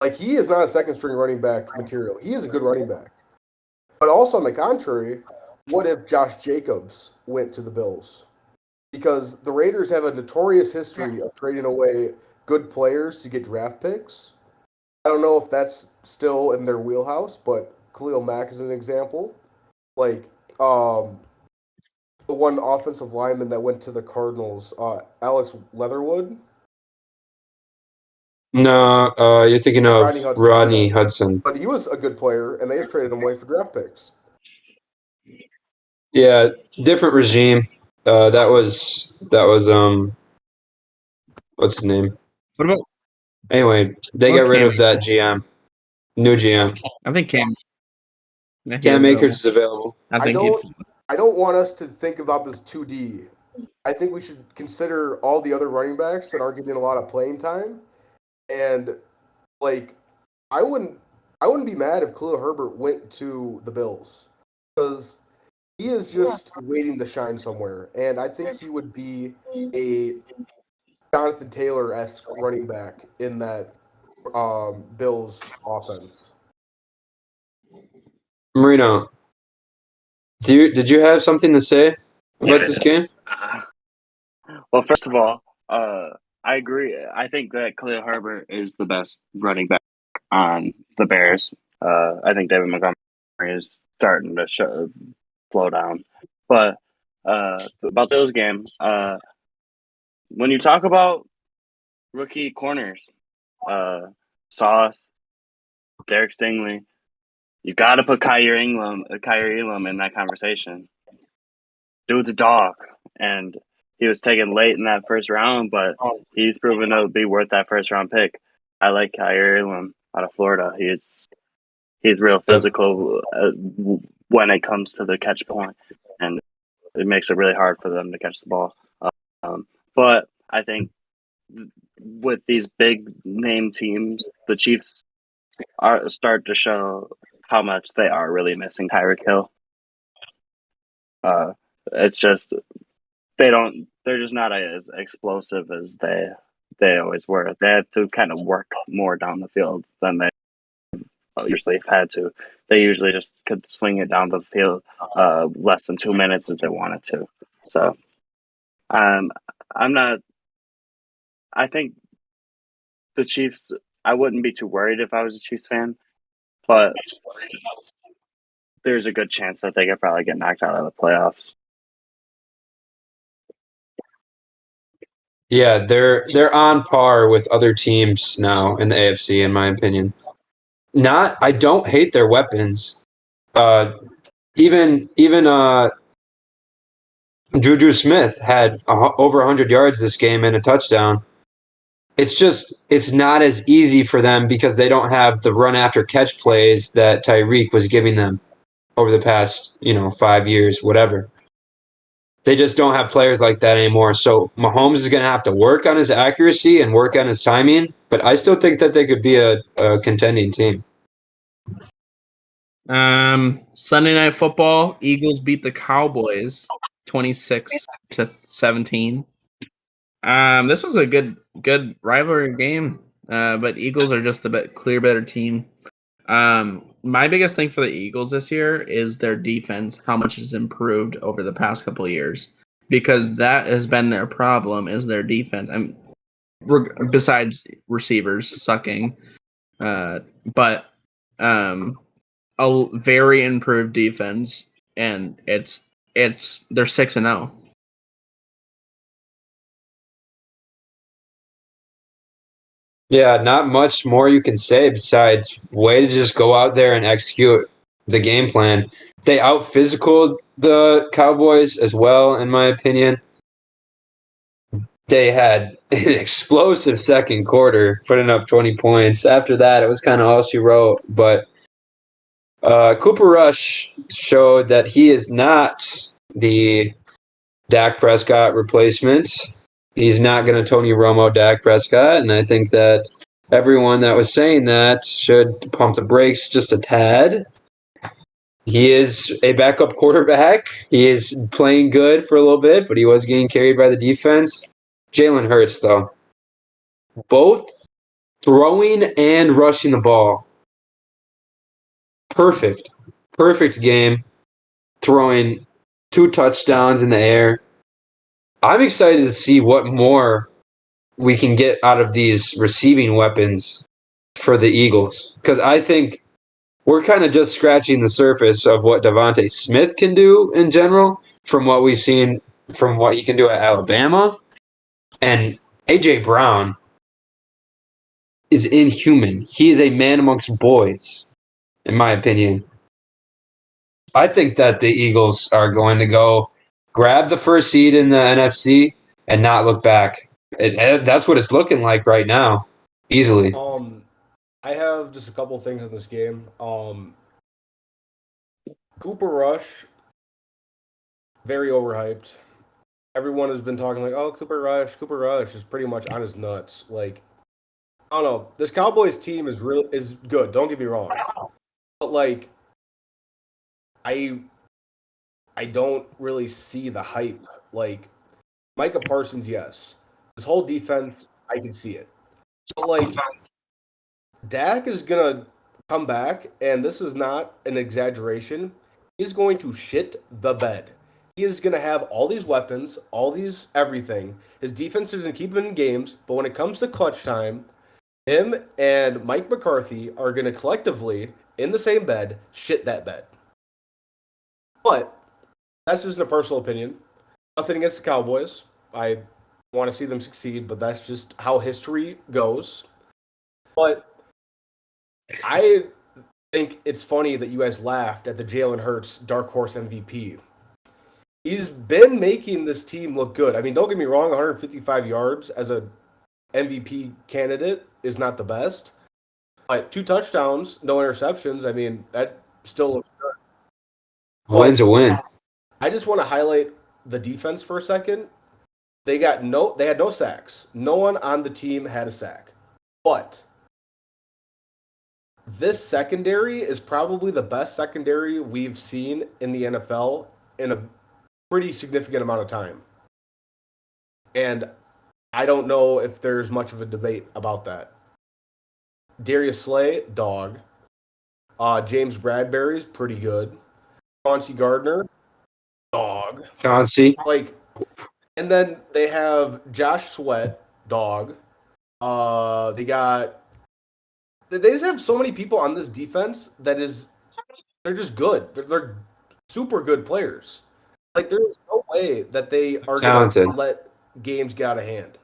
Like, he is not a second string running back material. He is a good running back. But also on the contrary, what if Josh Jacobs went to the Bills? Because the Raiders have a notorious history of trading away good players to get draft picks. I don't know if that's still in their wheelhouse, but Khalil Mack is an example. Like, the one offensive lineman that went to the Cardinals, Alex Leatherwood. No, you're thinking of Rodney Hudson. But he was a good player, and they just traded him away for draft picks. Yeah, different regime. That was what's his name? what about Anyway, they got rid of that GM. New GM. I think Cam Cam Akers is available. I think I don't want us to think about this 2D. I think we should consider all the other running backs that aren't getting a lot of playing time. And like, I wouldn't be mad if Khalil Herbert went to the Bills because he is just waiting to shine somewhere, and I think he would be a Jonathan Taylor-esque running back in that Bills offense. Marino, did you have something to say about this game? Well, first of all, I agree. I think that Khalil Herbert is the best running back on the Bears. I think David Montgomery is starting to slow down. But about those games, when you talk about rookie corners, Sauce, Derek Stingley, you got to put Kyrie Elam in that conversation. Dude's a dog, and he was taken late in that first round, but he's proven to be worth that first round pick. I like Kyrie Elam out of Florida. He's real physical when it comes to the catch point, and it makes it really hard for them to catch the ball. But I think with these big name teams, the Chiefs start to show how much they are really missing Tyreek Hill. It's just they're just not as explosive as they they always were. They had to kind of work more down the field than they usually have had to. They usually just could swing it down the field less than 2 minutes if they wanted to. So I'm not. I think the Chiefs. I wouldn't be too worried if I was a Chiefs fan, but there's a good chance that they could probably get knocked out of the playoffs. Yeah, they're on par with other teams now in the AFC, in my opinion. I don't hate their weapons. Even Juju Smith had over 100 yards this game and a touchdown. It's not as easy for them because they don't have the run after catch plays that Tyreek was giving them over the past 5 years, whatever. They just don't have players like that anymore. So Mahomes is going to have to work on his accuracy and work on his timing. But I still think that they could be a contending team. Sunday Night Football, Eagles beat the Cowboys 26-17. This was a good rivalry game, but Eagles are just the clear better team. My biggest thing for the Eagles this year is their defense, how much has improved over the past couple of years, because that has been their problem, is their defense. Besides receivers sucking, but a very improved defense, and they're 6-0. Yeah, not much more you can say besides way to just go out there and execute the game plan. They out physicaled the Cowboys as well, in my opinion. They had an explosive second quarter, putting up 20 points. After that, it was kind of all she wrote. But Cooper Rush showed that he is not the Dak Prescott replacement. He's not going to Tony Romo Dak Prescott, and I think that everyone that was saying that should pump the brakes just a tad. He is a backup quarterback. He is playing good for a little bit, but he was getting carried by the defense. Jalen Hurts, though, both throwing and rushing the ball. Perfect game. Throwing 2 touchdowns in the air. I'm excited to see what more we can get out of these receiving weapons for the Eagles, because I think we're kind of just scratching the surface of what Devontae Smith can do in general from what we've seen from what he can do at Alabama. And A.J. Brown is inhuman. He is a man amongst boys, in my opinion. I think that the Eagles are going to go grab the first seed in the NFC and not look back. That's what it's looking like right now, easily. I have just a couple things in this game. Cooper Rush, very overhyped. Everyone has been talking like, "Oh, Cooper Rush is pretty much on his nuts." Like, I don't know. This Cowboys team is good. Don't get me wrong, but like, I don't really see the hype. Like, Micah Parsons, yes. This whole defense, I can see it. But like, Dak is gonna come back, and this is not an exaggeration. He's going to shit the bed. He is going to have all these weapons, all these everything. His defense is going to keep him in games, but when it comes to clutch time, him and Mike McCarthy are going to collectively, in the same bed, shit that bed. But that's just a personal opinion. Nothing against the Cowboys. I want to see them succeed, but that's just how history goes. But I think it's funny that you guys laughed at the Jalen Hurts dark horse MVP. He's been making this team look good. I mean, don't get me wrong, 155 yards as a MVP candidate is not the best. But 2 touchdowns, no interceptions. I mean, that still looks good. Win's a win. I just want to highlight the defense for a second. They had no sacks. No one on the team had a sack. But this secondary is probably the best secondary we've seen in the NFL in a pretty significant amount of time. And I don't know if there's much of a debate about that. Darius Slay, dog. James Bradbury's pretty good. Chauncey Gardner, dog. Chauncey. Like, and then they have Josh Sweat, dog. They just have so many people on this defense they're just good. They're super good players. Like, there's no way that they are going Talented. to let games get out of hand.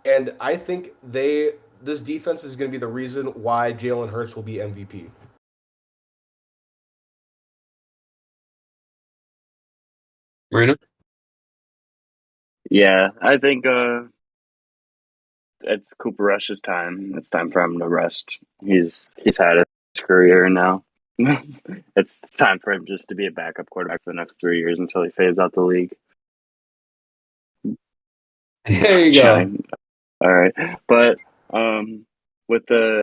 And I think this defense is going to be the reason why Jalen Hurts will be MVP. Marina? Yeah, I think it's Cooper Rush's time. It's time for him to rest. He's had his career now. It's time for him just to be a backup quarterback for the next 3 years until he fades out the league. There you go. Shine. All right, but with the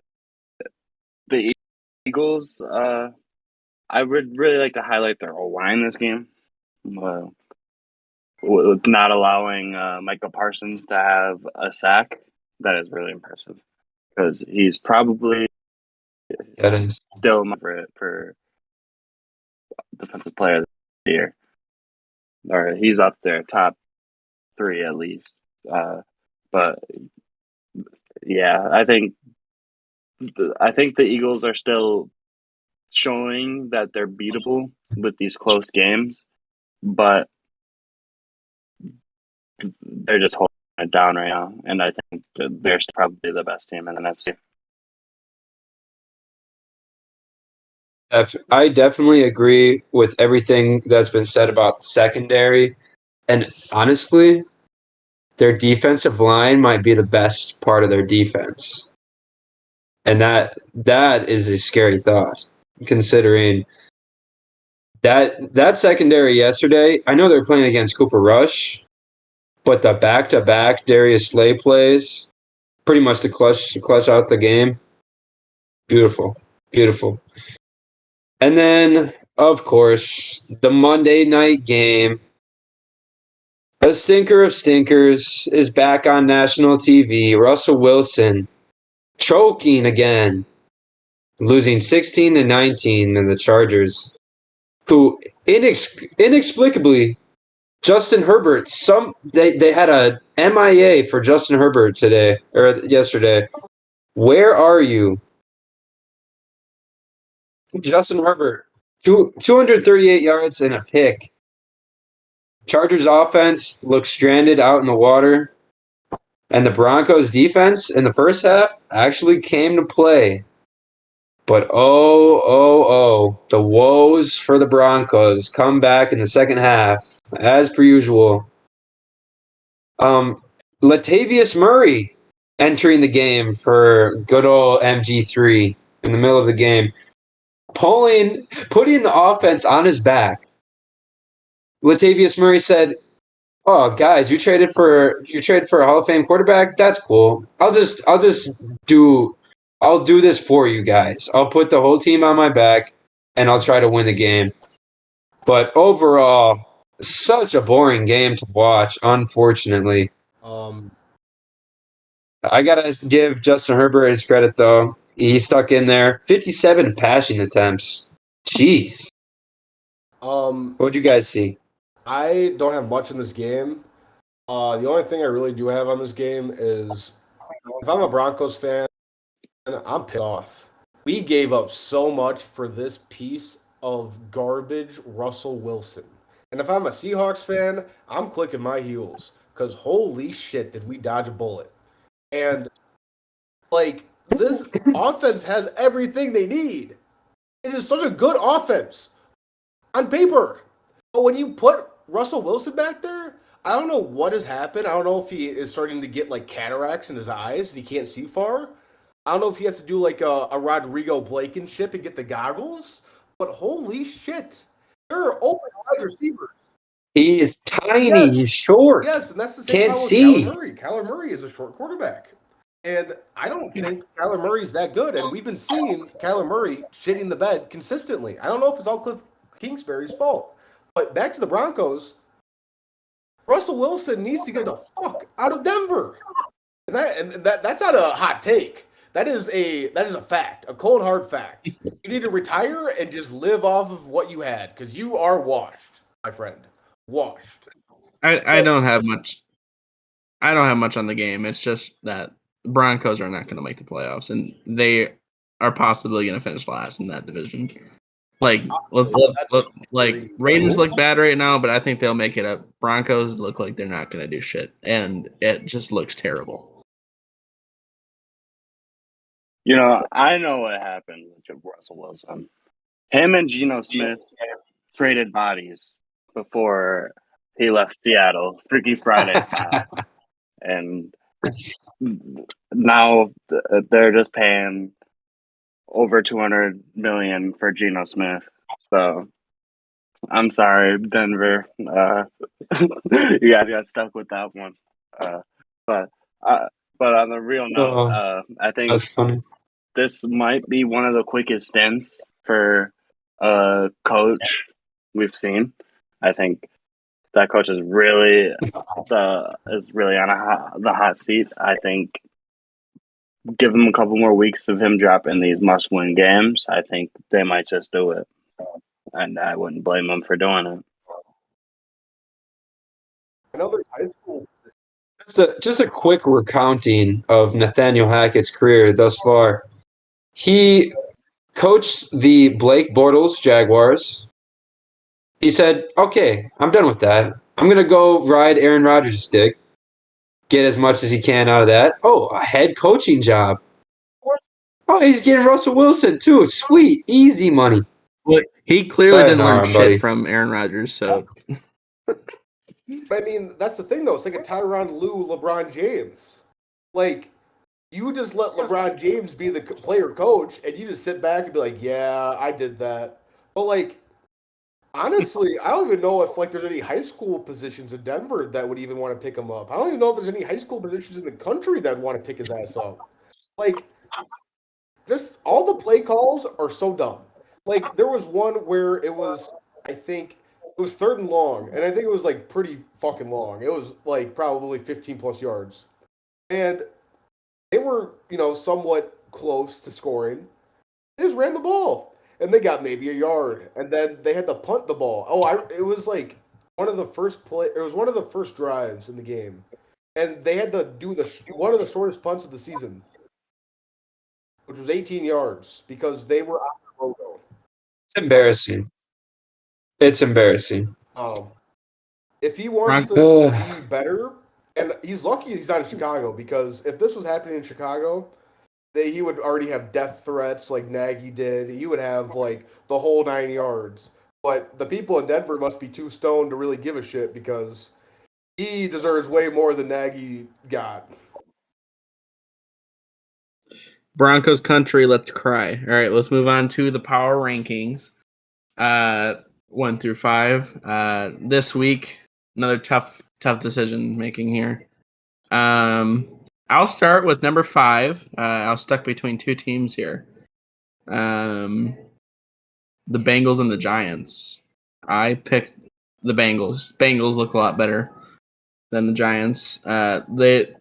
Eagles, I would really like to highlight their O-line this game. With not allowing Michael Parsons to have a sack, that is really impressive because he's probably That is. still my favorite for defensive player of the year. Or he's up there, top 3 at least. But yeah, I think the Eagles are still showing that they're beatable with these close games, but they're just holding it down right now, and I think that they're probably the best team in the NFC. I definitely agree with everything that's been said about the secondary. And honestly, their defensive line might be the best part of their defense. And that is a scary thought, considering that secondary yesterday. I know they're playing against Cooper Rush, but the back-to-back Darius Slay plays, pretty much to clutch out the game. Beautiful. Beautiful. And then, of course, the Monday night game. A stinker of stinkers is back on national TV. Russell Wilson choking again, losing 16-19 to the Chargers, who inexplicably Justin Herbert. They had a MIA for Justin Herbert today or yesterday. Where are you, Justin Herbert? 238 yards and a pick. Chargers offense looks stranded out in the water, and the Broncos defense in the first half actually came to play. But the woes for the Broncos come back in the second half, as per usual. Latavius Murray entering the game for good old MG3 in the middle of the game, putting the offense on his back. Latavius Murray said, "Oh, guys, you traded for a Hall of Fame quarterback. That's cool. I'll do this for you guys. I'll put the whole team on my back, and I'll try to win the game." But overall, such a boring game to watch. Unfortunately, I gotta give Justin Herbert his credit though. He stuck in there. 57 passing attempts. Jeez. What'd you guys see? I don't have much in this game. The only thing I really do have on this game is if I'm a Broncos fan, I'm pissed off. We gave up so much for this piece of garbage, Russell Wilson. And if I'm a Seahawks fan, I'm clicking my heels because holy shit, did we dodge a bullet. And, like, this offense has everything they need. It is such a good offense on paper. But when you put Russell Wilson back there, I don't know what has happened. I don't know if he is starting to get, like, cataracts in his eyes and he can't see far. I don't know if he has to do, like, a Rodrigo Blankenship and get the goggles. But holy shit. There are open wide receivers. He is tiny. Yes. He's short. Yes, and that's the same Can't problem with see. Kyler Murray. Kyler Murray is a short quarterback. And I don't think Kyler Murray's that good. And we've been seeing Kyler Murray shitting the bed consistently. I don't know if it's all Cliff Kingsbury's fault. But back to the Broncos, Russell Wilson needs to get the fuck out of Denver. And that's not a hot take. That is a fact, a cold hard fact. You need to retire and just live off of what you had because you are washed, my friend. Washed. I don't have much. I don't have much on the game. It's just that Broncos are not going to make the playoffs, and they are possibly going to finish last in that division. Like, Raiders look bad right now, but I think they'll make it up. Broncos look like they're not going to do shit, and it just looks terrible. You know, I know what happened with Russell Wilson. Him and Geno Smith traded bodies before he left Seattle, Freaky Friday style. And now they're just paying over $200 million for Geno Smith. So I'm sorry, Denver. You guys got stuck with that one. But on the real note, I think That's funny. this might be one of the quickest stints for a coach we've seen. I think that coach is really on the hot seat. I think give him a couple more weeks of him dropping these must-win games. I think they might just do it, and I wouldn't blame them for doing it. I know there's high school. Just a quick recounting of Nathaniel Hackett's career thus far. He coached the Blake Bortles Jaguars. He said, okay, I'm done with that. I'm going to go ride Aaron Rodgers' dick, get as much as he can out of that. Oh, a head coaching job. Oh, he's getting Russell Wilson, too. Sweet, easy money. Well, he clearly didn't learn Sayonara, shit buddy. from Aaron Rodgers, so But I mean, that's the thing, though. It's like a Tyronn Lue, LeBron James. Like, you just let LeBron James be the player coach, and you just sit back and be like, yeah, I did that. But, like, honestly, I don't even know if, like, there's any high school positions in Denver that would even want to pick him up. I don't even know if there's any high school positions in the country that would want to pick his ass up. Like, just all the play calls are so dumb. Like, there was one where it was, I think, it was 3rd and long, and I think it was, like, pretty fucking long. It was, like, probably 15-plus yards. And they were, somewhat close to scoring. They just ran the ball, and they got maybe a yard, and then they had to punt the ball. It was, like, one of the first drives in the game, and they had to do one of the shortest punts of the season, which was 18 yards, because they were out of the logo. It's embarrassing. It's embarrassing. If he wants to be better, and he's lucky he's not in Chicago, because if this was happening in Chicago, he would already have death threats like Nagy did. He would have, like, the whole 9 yards. But the people in Denver must be too stoned to really give a shit, because he deserves way more than Nagy got. Broncos country, let's cry. All right, let's move on to the power rankings. 1 through 5. This week, another tough decision making here. I'll start with number 5. I was stuck between two teams here. The Bengals and the Giants. I picked the Bengals. Bengals look a lot better than the Giants. They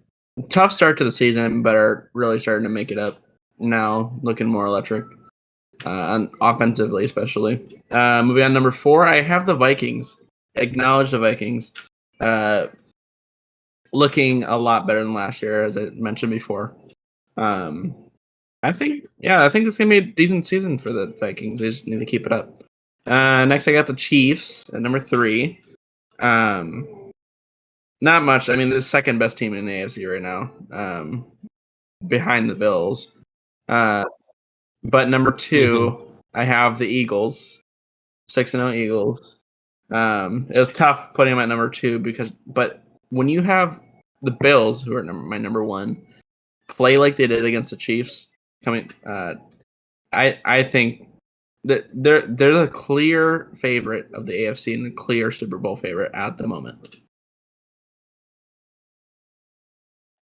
tough start to the season, but are really starting to make it up now, looking more electric. Offensively, especially. Moving on, number 4, I have the Vikings. Acknowledge the Vikings. Looking a lot better than last year, as I mentioned before. I think it's gonna be a decent season for the Vikings. They just need to keep it up. Next, I got the Chiefs at number 3. Not much. I mean, the second best team in the AFC right now, behind the Bills. But number 2, I have the Eagles, 6-0 Eagles. It was tough putting them at number 2 but when you have the Bills, who are my number 1, play like they did against the Chiefs, I think that they're the clear favorite of the AFC and the clear Super Bowl favorite at the moment.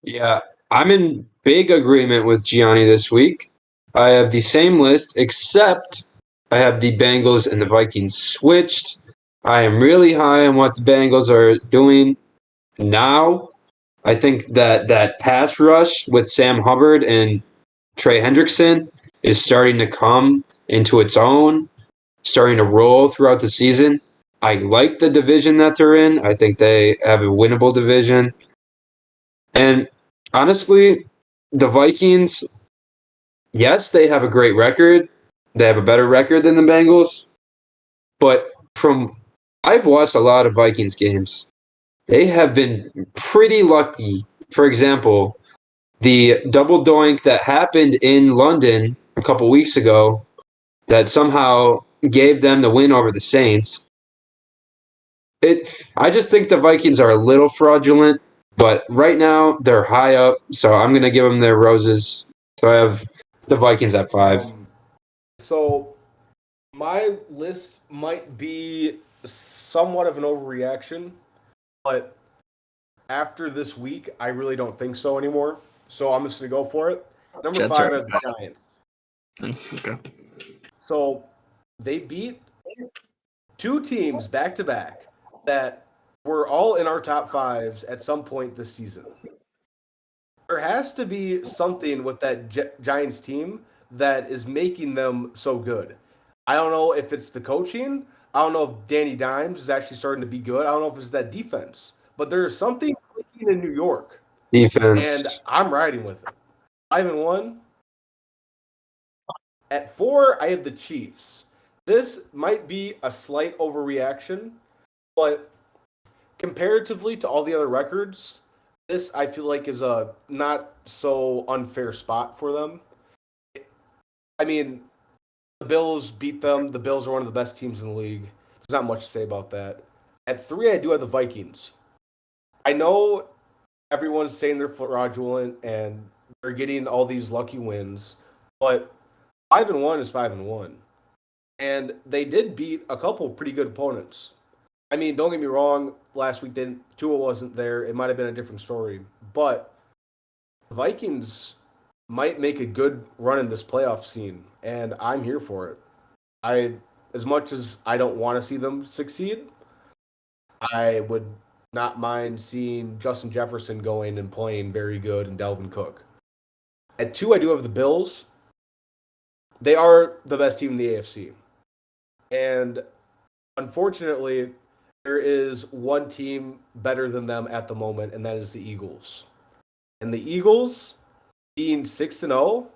Yeah, I'm in big agreement with Gianni this week. I have the same list, except I have the Bengals and the Vikings switched. I am really high on what the Bengals are doing now. I think that pass rush with Sam Hubbard and Trey Hendrickson is starting to come into its own, starting to roll throughout the season. I like the division that they're in. I think they have a winnable division. And honestly, the Vikings, yes, they have a great record. They have a better record than the Bengals. But from I've watched a lot of Vikings games. They have been pretty lucky. For example, the double doink that happened in London a couple weeks ago that somehow gave them the win over the Saints. I just think the Vikings are a little fraudulent, but right now they're high up, so I'm gonna give them their roses. So I have the Vikings at 5. So my list might be somewhat of an overreaction, but after this week, I really don't think so anymore. So I'm just gonna go for it. Number Jets 5 are are the Giants. Okay. So they beat 2 teams back to back that were all in our top 5s at some point this season. There has to be something with that Giants team that is making them so good. I don't know if it's the coaching. I don't know if Danny Dimes is actually starting to be good. I don't know if it's that defense. But there's something clicking in New York, and Defense. I'm riding with it. 5-1. At 4, I have the Chiefs. This might be a slight overreaction, but comparatively to all the other records, this I feel like is a not so unfair spot for them. I mean, the Bills beat them. The Bills are one of the best teams in the league. There's not much to say about that. At 3, I do have the Vikings. I know everyone's saying they're fraudulent and they're getting all these lucky wins, but 5-1 is 5-1. And they did beat a couple pretty good opponents. I mean, don't get me wrong. Last week, Tua wasn't there. It might have been a different story, but the Vikings might make a good run in this playoff scene, and I'm here for it. As much as I don't want to see them succeed, I would not mind seeing Justin Jefferson going and playing very good and Dalvin Cook. At 2, I do have the Bills. They are the best team in the AFC. And unfortunately, there is one team better than them at the moment, and that is the Eagles. And the Eagles being 6-0,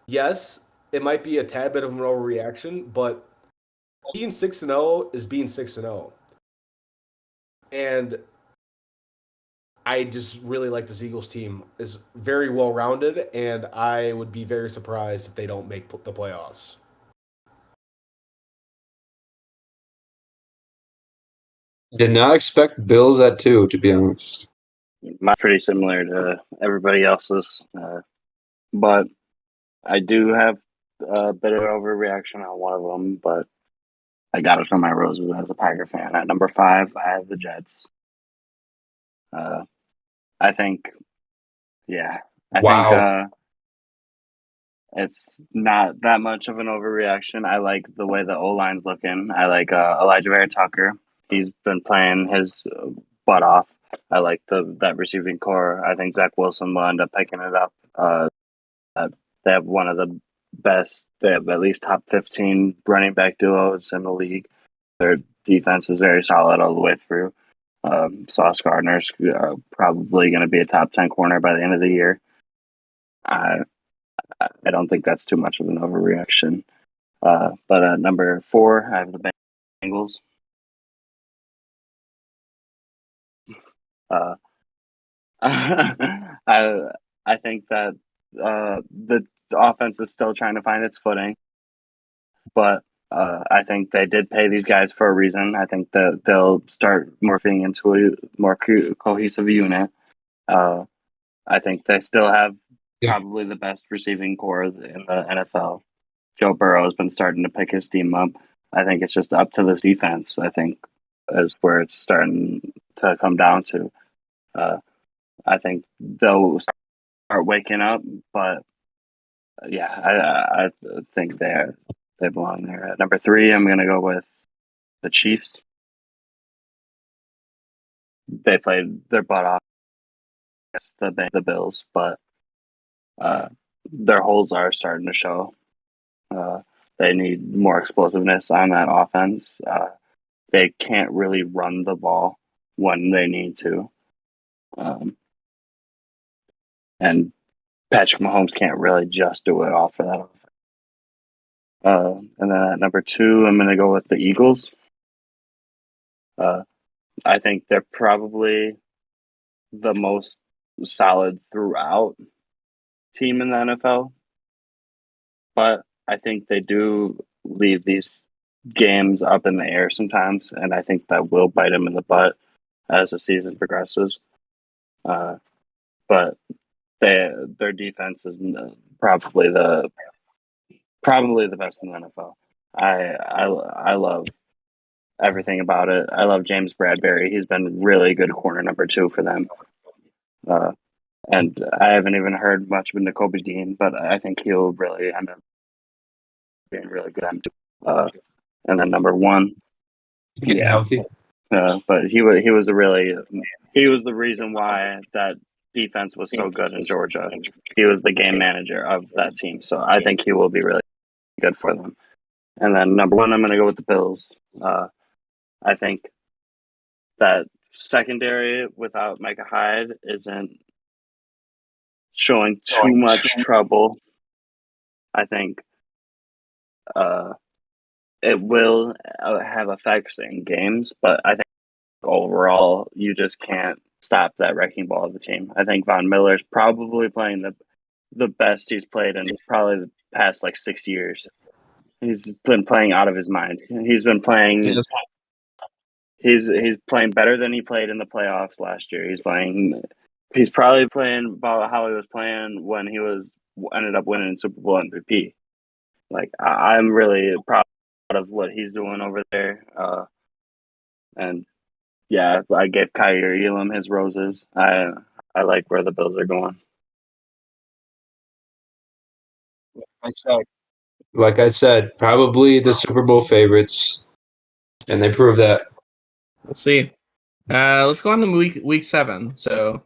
yes, it might be a tad bit of an overreaction, but being 6-0 is being 6-0. And I just really like this Eagles team. It's very well rounded, and I would be very surprised if they don't make the playoffs. Did not expect Bills at 2, to be honest. Mine's pretty similar to everybody else's, but I do have a bit of overreaction on one of them, but I got it from my roses as a Packer fan. At number 5, I have the Jets. I think, yeah, I think Wow. it's not that much of an overreaction. I like the way the O-line's looking. I like Elijah Vera Tucker. He's been playing his butt off. I like that receiving core. I think Zach Wilson will end up picking it up. They have one of the best. They have at least top 15 running back duos in the league. Their defense is very solid all the way through. Sauce Gardner's probably going to be a top 10 corner by the end of the year. I don't think that's too much of an overreaction. But at number 4, I have the Bengals. I think that the offense is still trying to find its footing, but I think they did pay these guys for a reason. I think that they'll start morphing into a more cohesive unit. I think they still have probably the best receiving core in the NFL. Joe Burrow has been starting to pick his team up. I think it's just up to this defense, I think, is where it's starting to come down to. I think they'll start waking up, but yeah, I think they belong there. At number 3, I'm going to go with the Chiefs. They played their butt off the Bills, but their holes are starting to show. They need more explosiveness on that offense. They can't really run the ball when they need to. And Patrick Mahomes can't really just do it all for that offense. And then at number 2, I'm going to go with the Eagles. I think they're probably the most solid throughout team in the NFL. But I think they do leave these games up in the air sometimes, and I think that will bite them in the butt as the season progresses. But their defense is probably the best in the NFL. I love everything about it. I love James Bradbury. He's been really good corner number 2 for them. And I haven't even heard much of Nakobe Dean, but I think he'll really end up being really good. And then number 1, Getting healthy. but he was the reason why that defense was so good in Georgia. He was the game manager of that team, so I think he will be really good for them. And then number 1, I'm going to go with the Bills. I think that secondary without Micah Hyde isn't showing too much trouble. I think it will have effects in games, but I think overall you just can't stop that wrecking ball of the team. I think Von Miller's probably playing the best he's played in probably the past 6 years. He's been playing out of his mind. He's been playing. He's playing better than he played in the playoffs last year. He's probably playing about how he was playing when he ended up winning Super Bowl MVP. I'm really proud of what he's doing over there. And yeah, I gave Kaiir Elam his roses. I like where the Bills are going. Like I said, probably the Super Bowl favorites, and they prove that. We'll see. Let's go on to week 7. So,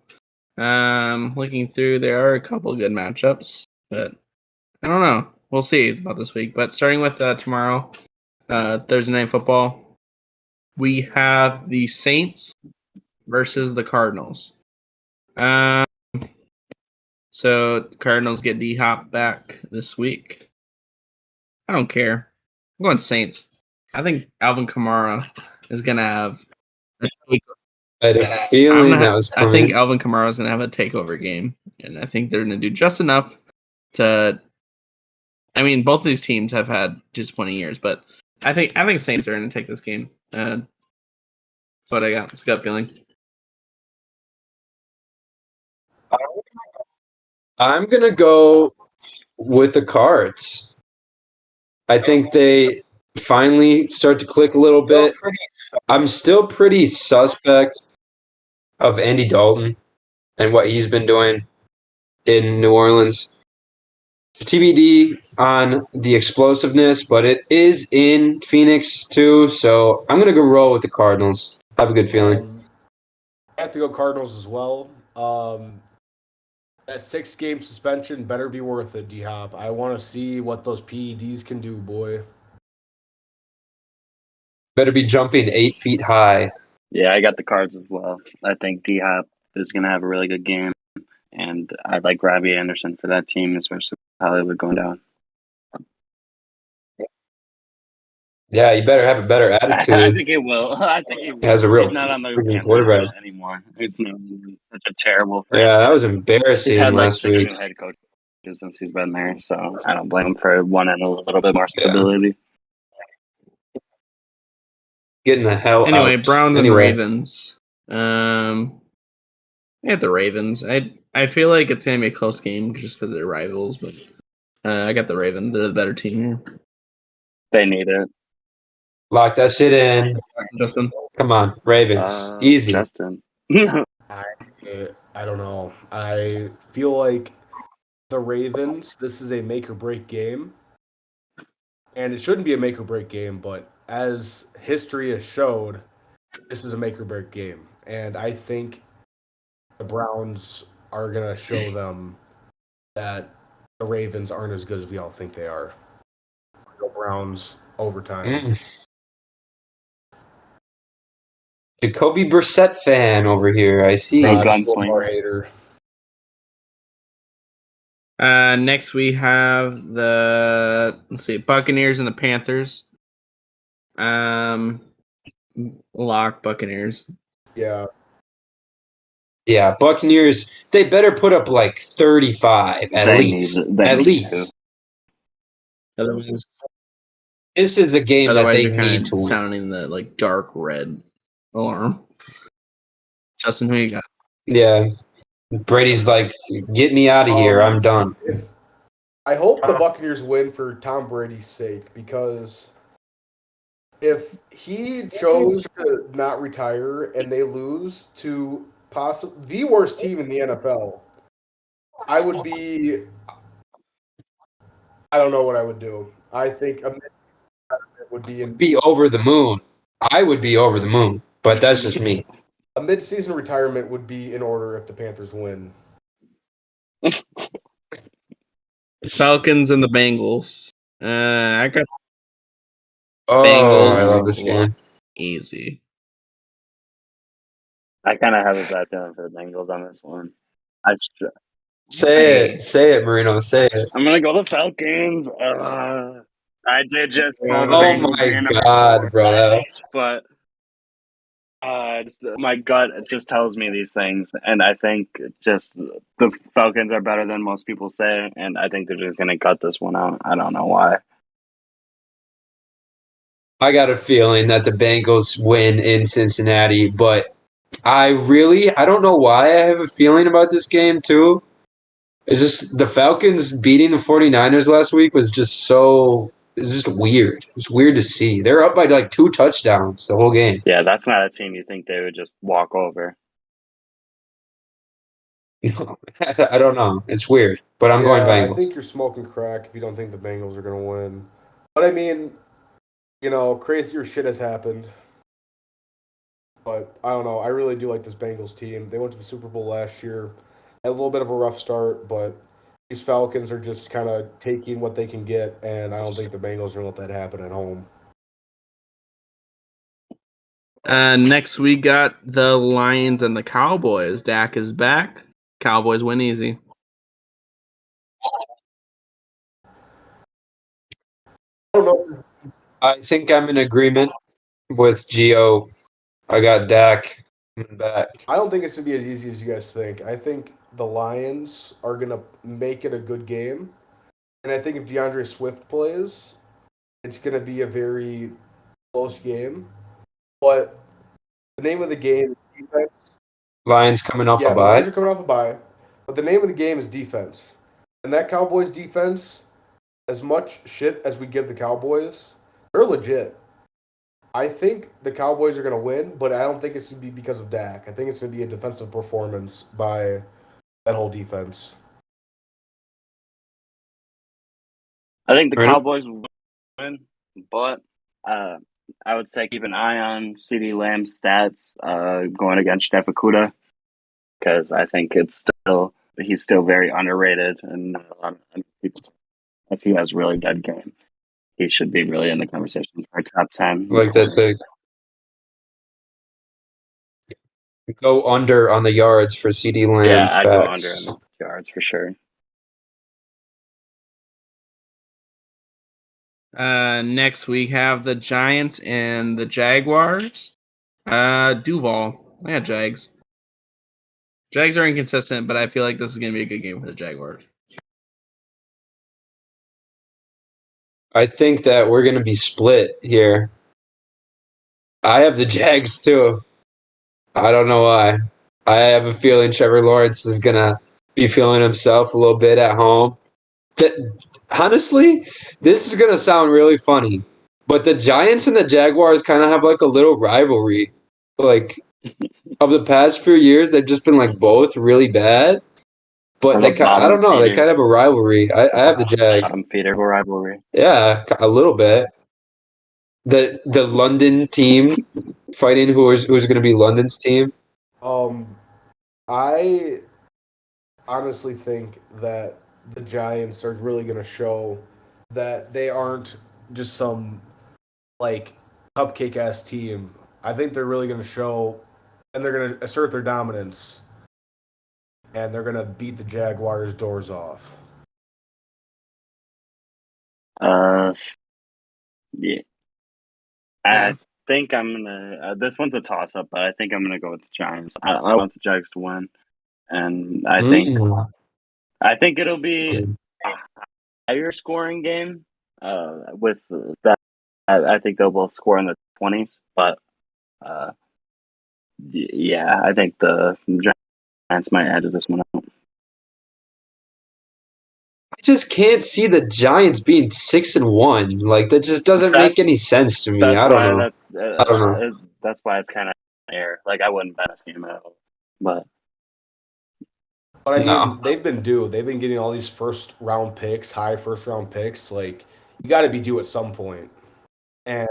looking through, there are a couple good matchups, but I don't know. We'll see about this week. But starting with tomorrow, Thursday Night Football, we have the Saints versus the Cardinals. So Cardinals get D-Hop back this week. I don't care. I'm going Saints. I think Alvin Kamara is gonna have a takeover. I had a feeling that was coming. I think Alvin Kamara is gonna have a takeover game, and I think they're gonna do just enough to. I mean, both of these teams have had disappointing years, but I think Saints are gonna take this game. That's what I got. It's a gut feeling. I'm gonna go with the Cards. I think they finally start to click a little bit. I'm still pretty suspect of Andy Dalton and what he's been doing in New Orleans. TBD on the explosiveness, but it is in Phoenix too, so I'm gonna go roll with the Cardinals. I have a good feeling. I have to go Cardinals as well. That 6-game suspension better be worth it, D-Hop. I want to see what those PEDs can do, boy. Better be jumping 8 feet high. Yeah, I got the Cards as well. I think D-Hop is going to have a really good game, and I like Robbie Anderson for that team, especially with Hollywood going down. Yeah, you better have a better attitude. I think it will. I think he will. He has a real He's not on the freaking Panthers quarterback. anymore. It's such a terrible Yeah, franchise. that was embarrassing He's had last 6 week. new head coaches since he's been there, so I don't blame him for wanting a little bit more stability. Getting the hell out. Anyway, Browns and Ravens. I got the Ravens. I feel like it's gonna be a close game just because they're rivals, but I got the Ravens. They're the better team here. They need it. Lock that shit in. Justin, come on, Ravens, easy. Justin. I don't know. I feel like the Ravens. This is a make or break game, and it shouldn't be a make or break game, but as history has showed, this is a make or break game, and I think the Browns are gonna show them that the Ravens aren't as good as we all think they are. Go Browns overtime. Jacoby Brissett fan over here. I see. Big Just a little gunslinger. more hater. Next we have the Buccaneers and the Panthers. Lock Buccaneers. Yeah, Yeah, Buccaneers. They better put up like 35 at They least. need- they At need least. Otherwise, This is a game that they you're need kind to of win. sounding the like dark red alarm. Justin, who you got? Yeah. Brady's like, get me out of here. I'm done. I hope the Buccaneers win for Tom Brady's sake, because if he chose to not retire and they lose to possibly the worst team in the NFL, I would be. I don't know what I would do. I think a mid-season would be Be over the moon. I would be over the moon, but that's just me. a mid-season retirement would be in order if the Panthers win. Falcons and the Bengals. I got Oh, Bengals. I love this game. Easy. I kind of have a bad feeling for the Bengals on this one. Say it, Marino. Say it. I'm gonna go the Falcons. I did just call the Oh Bengals my being number God, 4, bro. but my gut just tells me these things, and I think just the Falcons are better than most people say, and I think they're just gonna cut this one out. I don't know why. I got a feeling that the Bengals win in Cincinnati, but I don't know why I have a feeling about this game too. It's just the Falcons beating the 49ers last week was just it's just weird. It's weird to see. They're up by like 2 touchdowns the whole game. Yeah, that's not a team you think they would just walk over. I don't know. It's weird, but I'm going Bengals. I think you're smoking crack if you don't think the Bengals are going to win. But I mean, crazier shit has happened. But I don't know. I really do like this Bengals team. They went to the Super Bowl last year. Had a little bit of a rough start, but these Falcons are just kind of taking what they can get, and I don't think the Bengals are going to let that happen at home. Next we got the Lions and the Cowboys. Dak is back. Cowboys win easy. I don't know. I think I'm in agreement with Gio. I got Dak coming back. I don't think it's going to be as easy as you guys think. I think the Lions are going to make it a good game. And I think if DeAndre Swift plays, it's going to be a very close game. But the name of the game is defense. Lions coming off a The Lions bye. are coming off a bye. But the name of the game is defense. And that Cowboys defense, as much shit as we give the Cowboys, they're legit. I think the Cowboys are going to win, but I don't think it's going to be because of Dak. I think it's going to be a defensive performance by that whole defense. I think the Ready? Cowboys will win, but I would say keep an eye on CeeDee Lamb's stats going against Jeff Okudah, because I think he's still very underrated, and if he has a really good game, he should be really in the conversation for a top 10. I like that take. Go under on the yards for CD Lamb. Yeah, I'd go Facts. under in the yards for sure. Next we have the Giants and the Jaguars. Duval. I got Jags. Jags are inconsistent, but I feel like this is going to be a good game for the Jaguars. I think that we're going to be split here. I have the Jags too. I don't know why. I have a feeling Trevor Lawrence is going to be feeling himself a little bit at home. Honestly, this is going to sound really funny, but the Giants and the Jaguars kind of have like a little rivalry. Like, of the past few years, they've just been like both really bad. But I don't know. They kind of have a rivalry. I have the Jags. Bottom feeder rivalry. Yeah, a little bit. The London team fighting who's going to be London's team. I honestly think that the Giants are really going to show that they aren't just some like cupcake ass team. I think they're really going to show and they're going to assert their dominance and they're going to beat the Jaguars' doors off. Uh, yeah. Yeah. I think I'm gonna. This one's a toss up, but I think I'm gonna go with the Giants. I want the Jags to win, and I think it'll be a higher scoring game. With that, I think they'll both score in the 20s. But yeah, I think the Giants might add to this one out. I just can't see the Giants being 6-1. Like that just doesn't make any sense to me. That's I don't why know. I don't know. that's why it's kind of air. Like I wouldn't bet this game at all. But But I mean, No. they've been due. They've been getting all these first round picks, high first round picks. Like, you got to be due at some point. And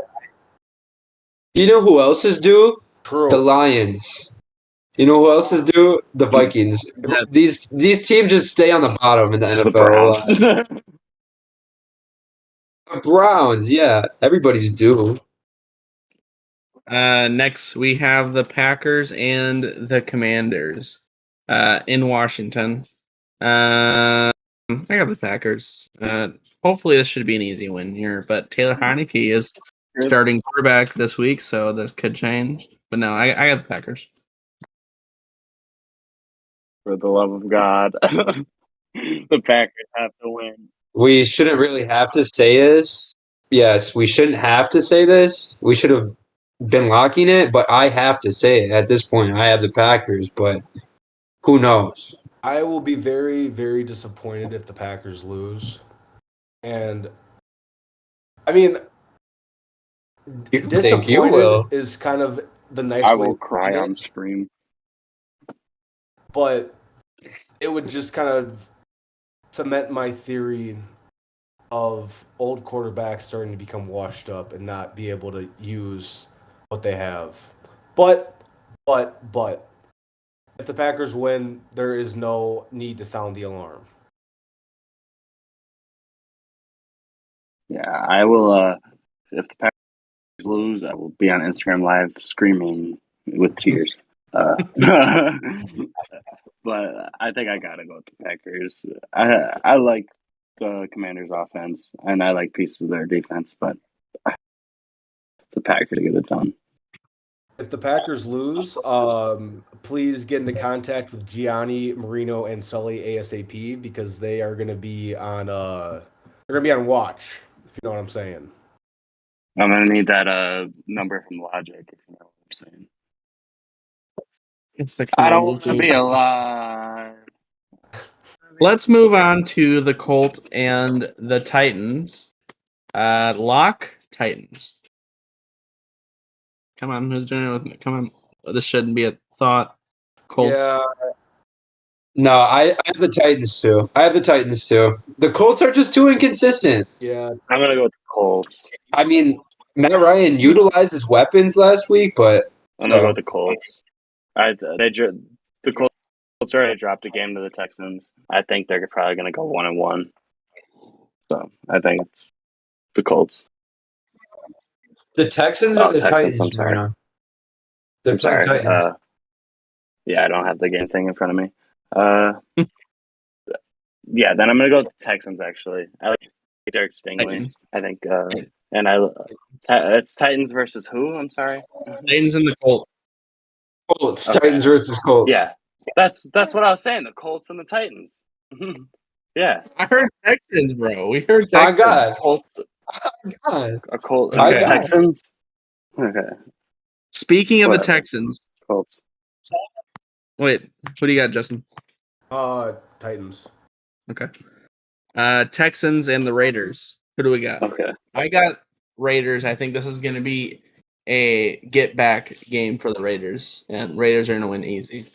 You know who else is due? true. The Lions. You know who else is due? The Vikings. Yeah. These teams just stay on the bottom in the the NFL. Browns. The Browns, yeah. Everybody's due. Next, we have the Packers and the Commanders in Washington. I got the Packers. Hopefully, this should be an easy win here, but Taylor Heineke is starting quarterback this week, so this could change. But no, I got the Packers. For the love of God, the Packers have to win. We shouldn't really have to say this. Yes, we shouldn't have to say this. We should have been locking it, but I have to say it at this point. I have the Packers, but who knows? I will be very, very disappointed if the Packers lose. And I mean, You think disappointed you will? is kind of the nice I way will to cry put it, on stream. but it would just kind of cement my theory of old quarterbacks starting to become washed up and not be able to use what they have. But, if the Packers win, there is no need to sound the alarm. Yeah, I will. If the Packers lose, I will be on Instagram Live screaming with tears. But I think I gotta go with the Packers. I like the Commanders' offense, and I like pieces of their defense, but the Packers get it done. If the Packers lose, please get into contact with Gianni, Marino, and Sully ASAP because they are going to be on. They're going to be on watch. If you know what I'm saying. I'm gonna need that number from Logic, if you know what I'm saying. It's the I don't want to be alive. Let's move on to the Colts and the Titans. Lock Titans. Come on, who's doing it with me? Come on. This shouldn't be a thought. Colts. Yeah, No, I have the Titans too. The Colts are just too inconsistent. yeah. I'm gonna go with the Colts. I mean, Matt Ryan utilized his weapons last week, but I'm gonna go with the Colts. The Colts already dropped a game to the Texans. I think they're probably gonna go 1-1. So I think it's the Colts. the Texans or the Texans, Titans? I'm sorry. Marino? They're I'm playing sorry. Titans. Yeah, I don't have the game thing in front of me. Yeah, then I'm gonna go with the Texans. Actually, I like Derek Stingley. Titans. I think, and it's Titans versus who? I'm sorry. Titans and the Colts. Colts, Okay. Titans versus Colts. Yeah, that's what I was saying. The Colts and the Titans. Yeah, I heard Texans, bro. We heard My Texans. God. Colts. God. A Colt. Okay. Okay. Texans. Okay, Speaking of the Whatever. Texans, Colts. wait, what do you got, Justin? Titans. Okay. Texans and the Raiders. Who do we got? Okay. I got Raiders. I think this is going to be a get back game for the Raiders, and Raiders are going to win easy.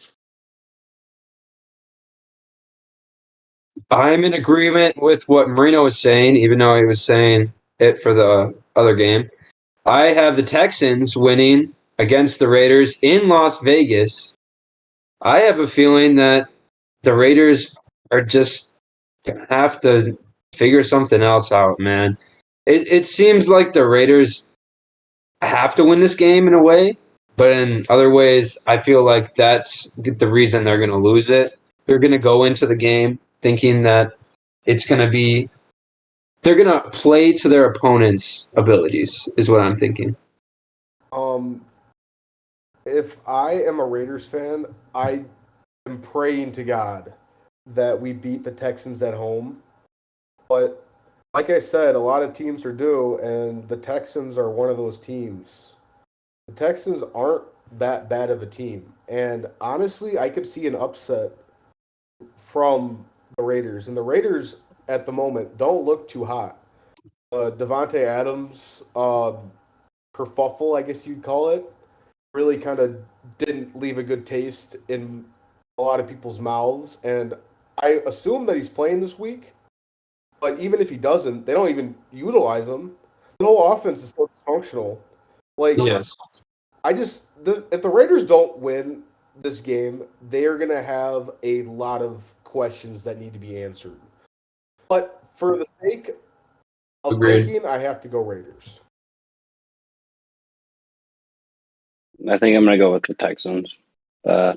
I'm in agreement with what Marino was saying, even though he was saying it for the other game. I have the Texans winning against the Raiders in Las Vegas. I have a feeling that the Raiders are just gonna have to figure something else out, man. It seems like the Raiders have to win this game in a way, but in other ways, I feel like that's the reason they're gonna lose it. They're gonna go into the game thinking that it's gonna be they're gonna play to their opponent's abilities, is what I'm thinking. If I am a Raiders fan, I am praying to God that we beat the Texans at home. But like I said, a lot of teams are due, and the Texans are one of those teams. The Texans aren't that bad of a team. And honestly, I could see an upset from the Raiders. And the Raiders at the moment don't look too hot. Devontae Adams, kerfuffle, I guess you'd call it, really kind of didn't leave a good taste in a lot of people's mouths. And I assume that he's playing this week. But even if he doesn't, they don't even utilize him. The whole offense is so dysfunctional. Like, Yes. if the Raiders don't win this game, they are going to have a lot of questions that need to be answered. But for the sake of Agreed. thinking, I have to go Raiders. I think I'm gonna go with the Texans. I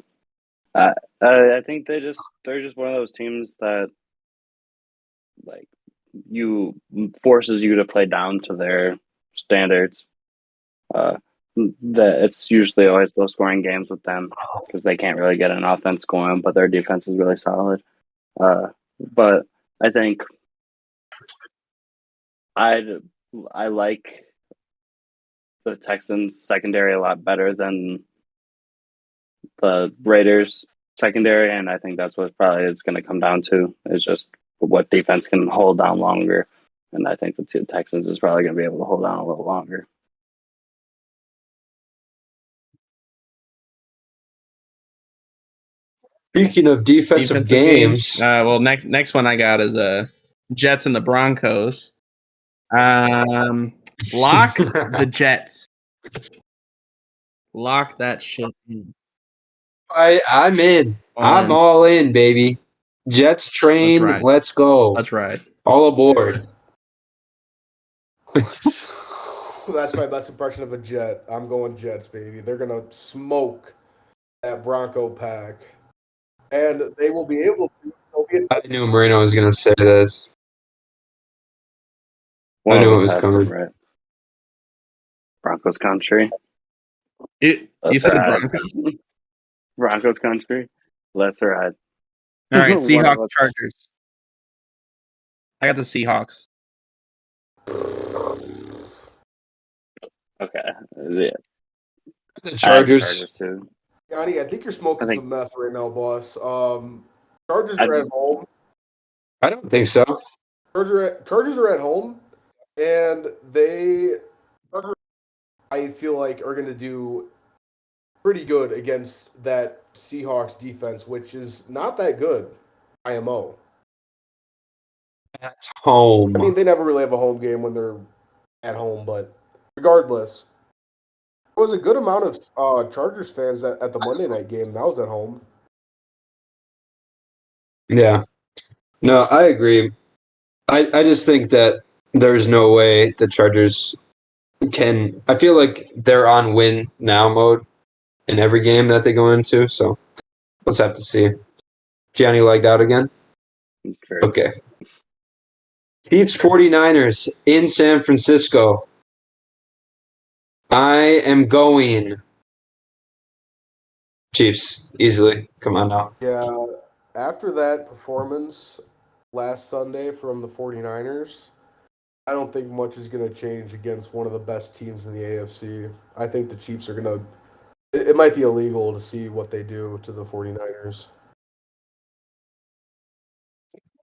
think they're just one of those teams that like forces you to play down to their standards. That it's usually always low scoring games with them because they can't really get an offense going, but their defense is really solid. But I think I like the Texans secondary a lot better than the Raiders secondary, and I think that's what probably it's going to come down to is just what defense can hold down longer. And I think the Texans is probably going to be able to hold down a little longer. Speaking of defensive games, well, next one I got is Jets and the Broncos. Lock the Jets. Lock that shit in. I'm in. I'm On. all in, baby. Jets train. Let's ride. Let's go. Let's ride. All aboard. That's my best impression of a Jet. I'm going Jets, baby. They're going to smoke that Bronco pack. And they will be able to. I knew Marino was going to say this. One I knew of it us was has to, coming. right? Broncos country. You said the Broncos? Broncos country. Let's ride. All right, One of Seahawks, us- Chargers. I got the Seahawks. Okay. Yeah. The I had Chargers. too. Yanni, I think you're smoking I think- some meth right now, boss. Chargers I are at think- home. I don't think so. Chargers are at home, and I feel like, are going to do pretty good against that Seahawks defense, which is not that good. IMO. At home. I mean, they never really have a home game when they're at home, but regardless, there was a good amount of Chargers fans at the Monday night game. That was at home. Yeah. No, I agree. I just think that there's no way the Chargers can. I feel like they're on win now mode in every game that they go into. So let's have to see. Gianni lagged out again? Sure. Okay. Chiefs 49ers in San Francisco. I am going Chiefs easily. Come on now. Yeah, after that performance last Sunday from the 49ers, I don't think much is going to change against one of the best teams in the AFC. I think the Chiefs are going to – it might be illegal to see what they do to the 49ers.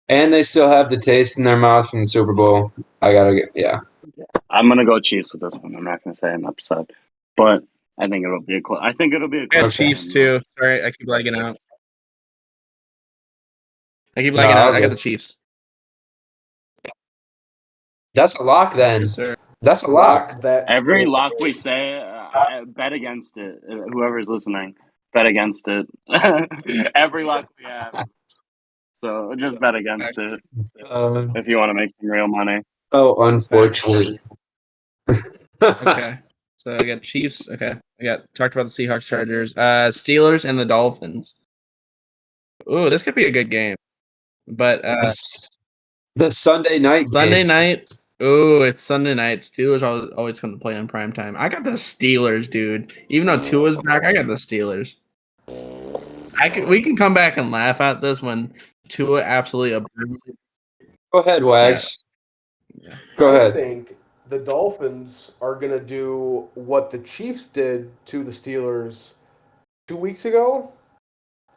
And they still have the taste in their mouth from the Super Bowl. I got to get – yeah. I'm gonna go Chiefs with this one. I'm not gonna say I'm upset, but I think it'll be a close. I think it'll be a I got close Chiefs game. too. Sorry, I keep lagging out. I got the Chiefs. That's a lock then. Yes, sir. That's a lock. That Every lock we say, bet against it. Whoever's listening, bet against it. Every lock we have. So just bet against it if you want to make some real money. Oh, unfortunate. Okay. So I got Chiefs. Okay. I got talked about the Seahawks, Chargers, Steelers, and the Dolphins. Ooh, this could be a good game. But The Sunday night Sunday game. night. Ooh, it's Sunday night. Steelers always come to play on prime time. I got the Steelers, dude. Even though Tua's back, I got the Steelers. We can come back and laugh at this when Tua absolutely obliterated. Go ahead, Wags. Yeah. Go I ahead. think the Dolphins are going to do what the Chiefs did to the Steelers 2 weeks ago.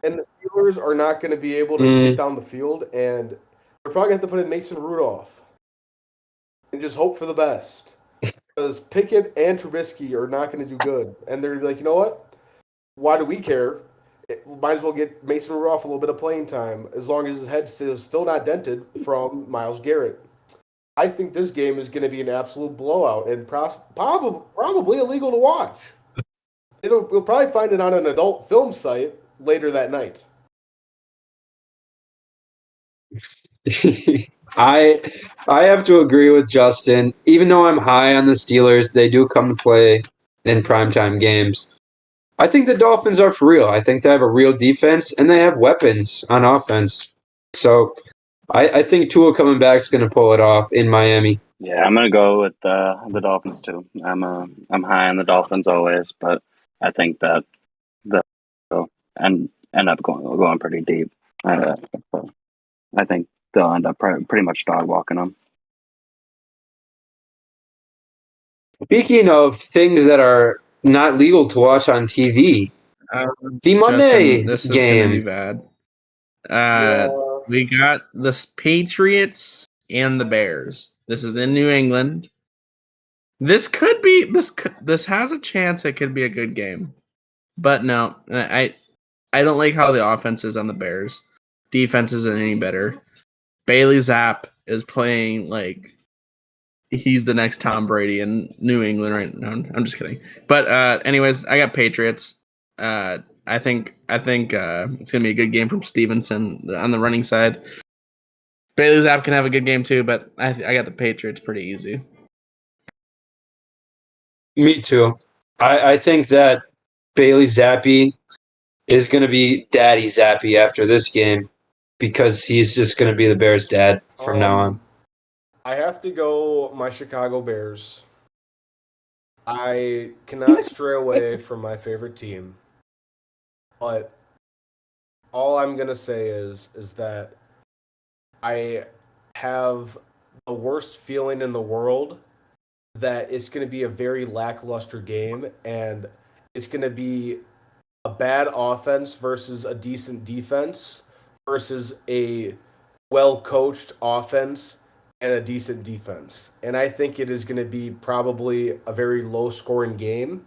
And the Steelers are not going to be able to get down the field. And they're probably going to have to put in Mason Rudolph and just hope for the best. Because Pickett and Trubisky are not going to do good. And they're going to be like, you know what? Why do we care? Might as well get Mason Rudolph a little bit of playing time as long as his head is still not dented from Myles Garrett. I think this game is going to be an absolute blowout and probably illegal to watch. We'll probably find it on an adult film site later that night. I have to agree with Justin. Even though I'm high on the Steelers, they do come to play in primetime games. I think the Dolphins are for real. I think they have a real defense and they have weapons on offense. So I think Tua coming back is going to pull it off in Miami. Yeah, I'm gonna go with the Dolphins too. I'm high on the Dolphins always, but I think that they'll end up going pretty deep. I think they'll end up pretty much dog walking them. Speaking of things that are not legal to watch on TV, the Monday Justin, this game. is gonna be bad. We got the Patriots and the Bears. This is in New England. This could be this has a chance it could be a good game. But no, I don't like how the offense is on the Bears. Defense isn't any better. Bailey Zapp is playing like he's the next Tom Brady in New England right now. I'm just kidding. But anyways, I got Patriots. I think it's gonna be a good game from Stevenson on the running side. Bailey Zapp can have a good game too, but I got the Patriots pretty easy. Me too. I think that Bailey Zappi is going to be Daddy Zappi after this game because he's just going to be the Bears' dad from now on. I have to go my Chicago Bears. I cannot stray away from my favorite team. But all I'm going to say is that I have the worst feeling in the world that it's going to be a very lackluster game and it's going to be a bad offense versus a decent defense versus a well-coached offense and a decent defense. And I think it is going to be probably a very low-scoring game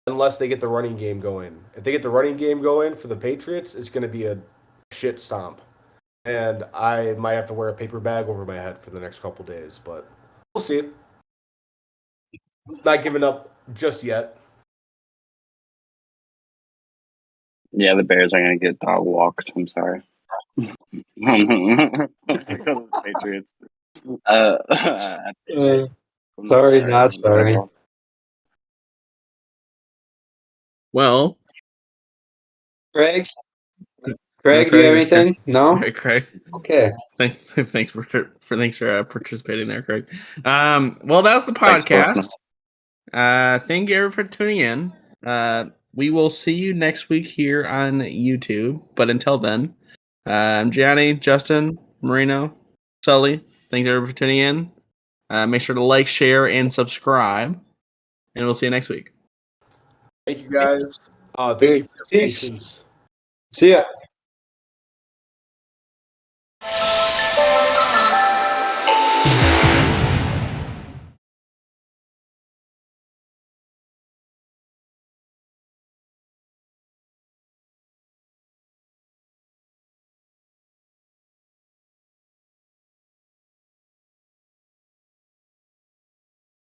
unless they get the running game going. If they get the running game going for the Patriots, it's going to be a shit stomp. And I might have to wear a paper bag over my head for the next couple days, but we'll see. Not giving up just yet. Yeah, the Bears are gonna get dog walked. I'm sorry. Patriots. Sorry, not sorry. Well, Craig, do you have anything? No. Okay, Craig. Okay. Thanks for participating there, Craig. Well, that was the podcast. Thank you for tuning in. We will see you next week here on YouTube. But until then, I'm Gianni, Justin, Marino, Sully. Thanks everyone for tuning in. Make sure to like, share, and subscribe. And we'll see you next week. Thank you, guys. Thank you for your Peace. patience. See ya.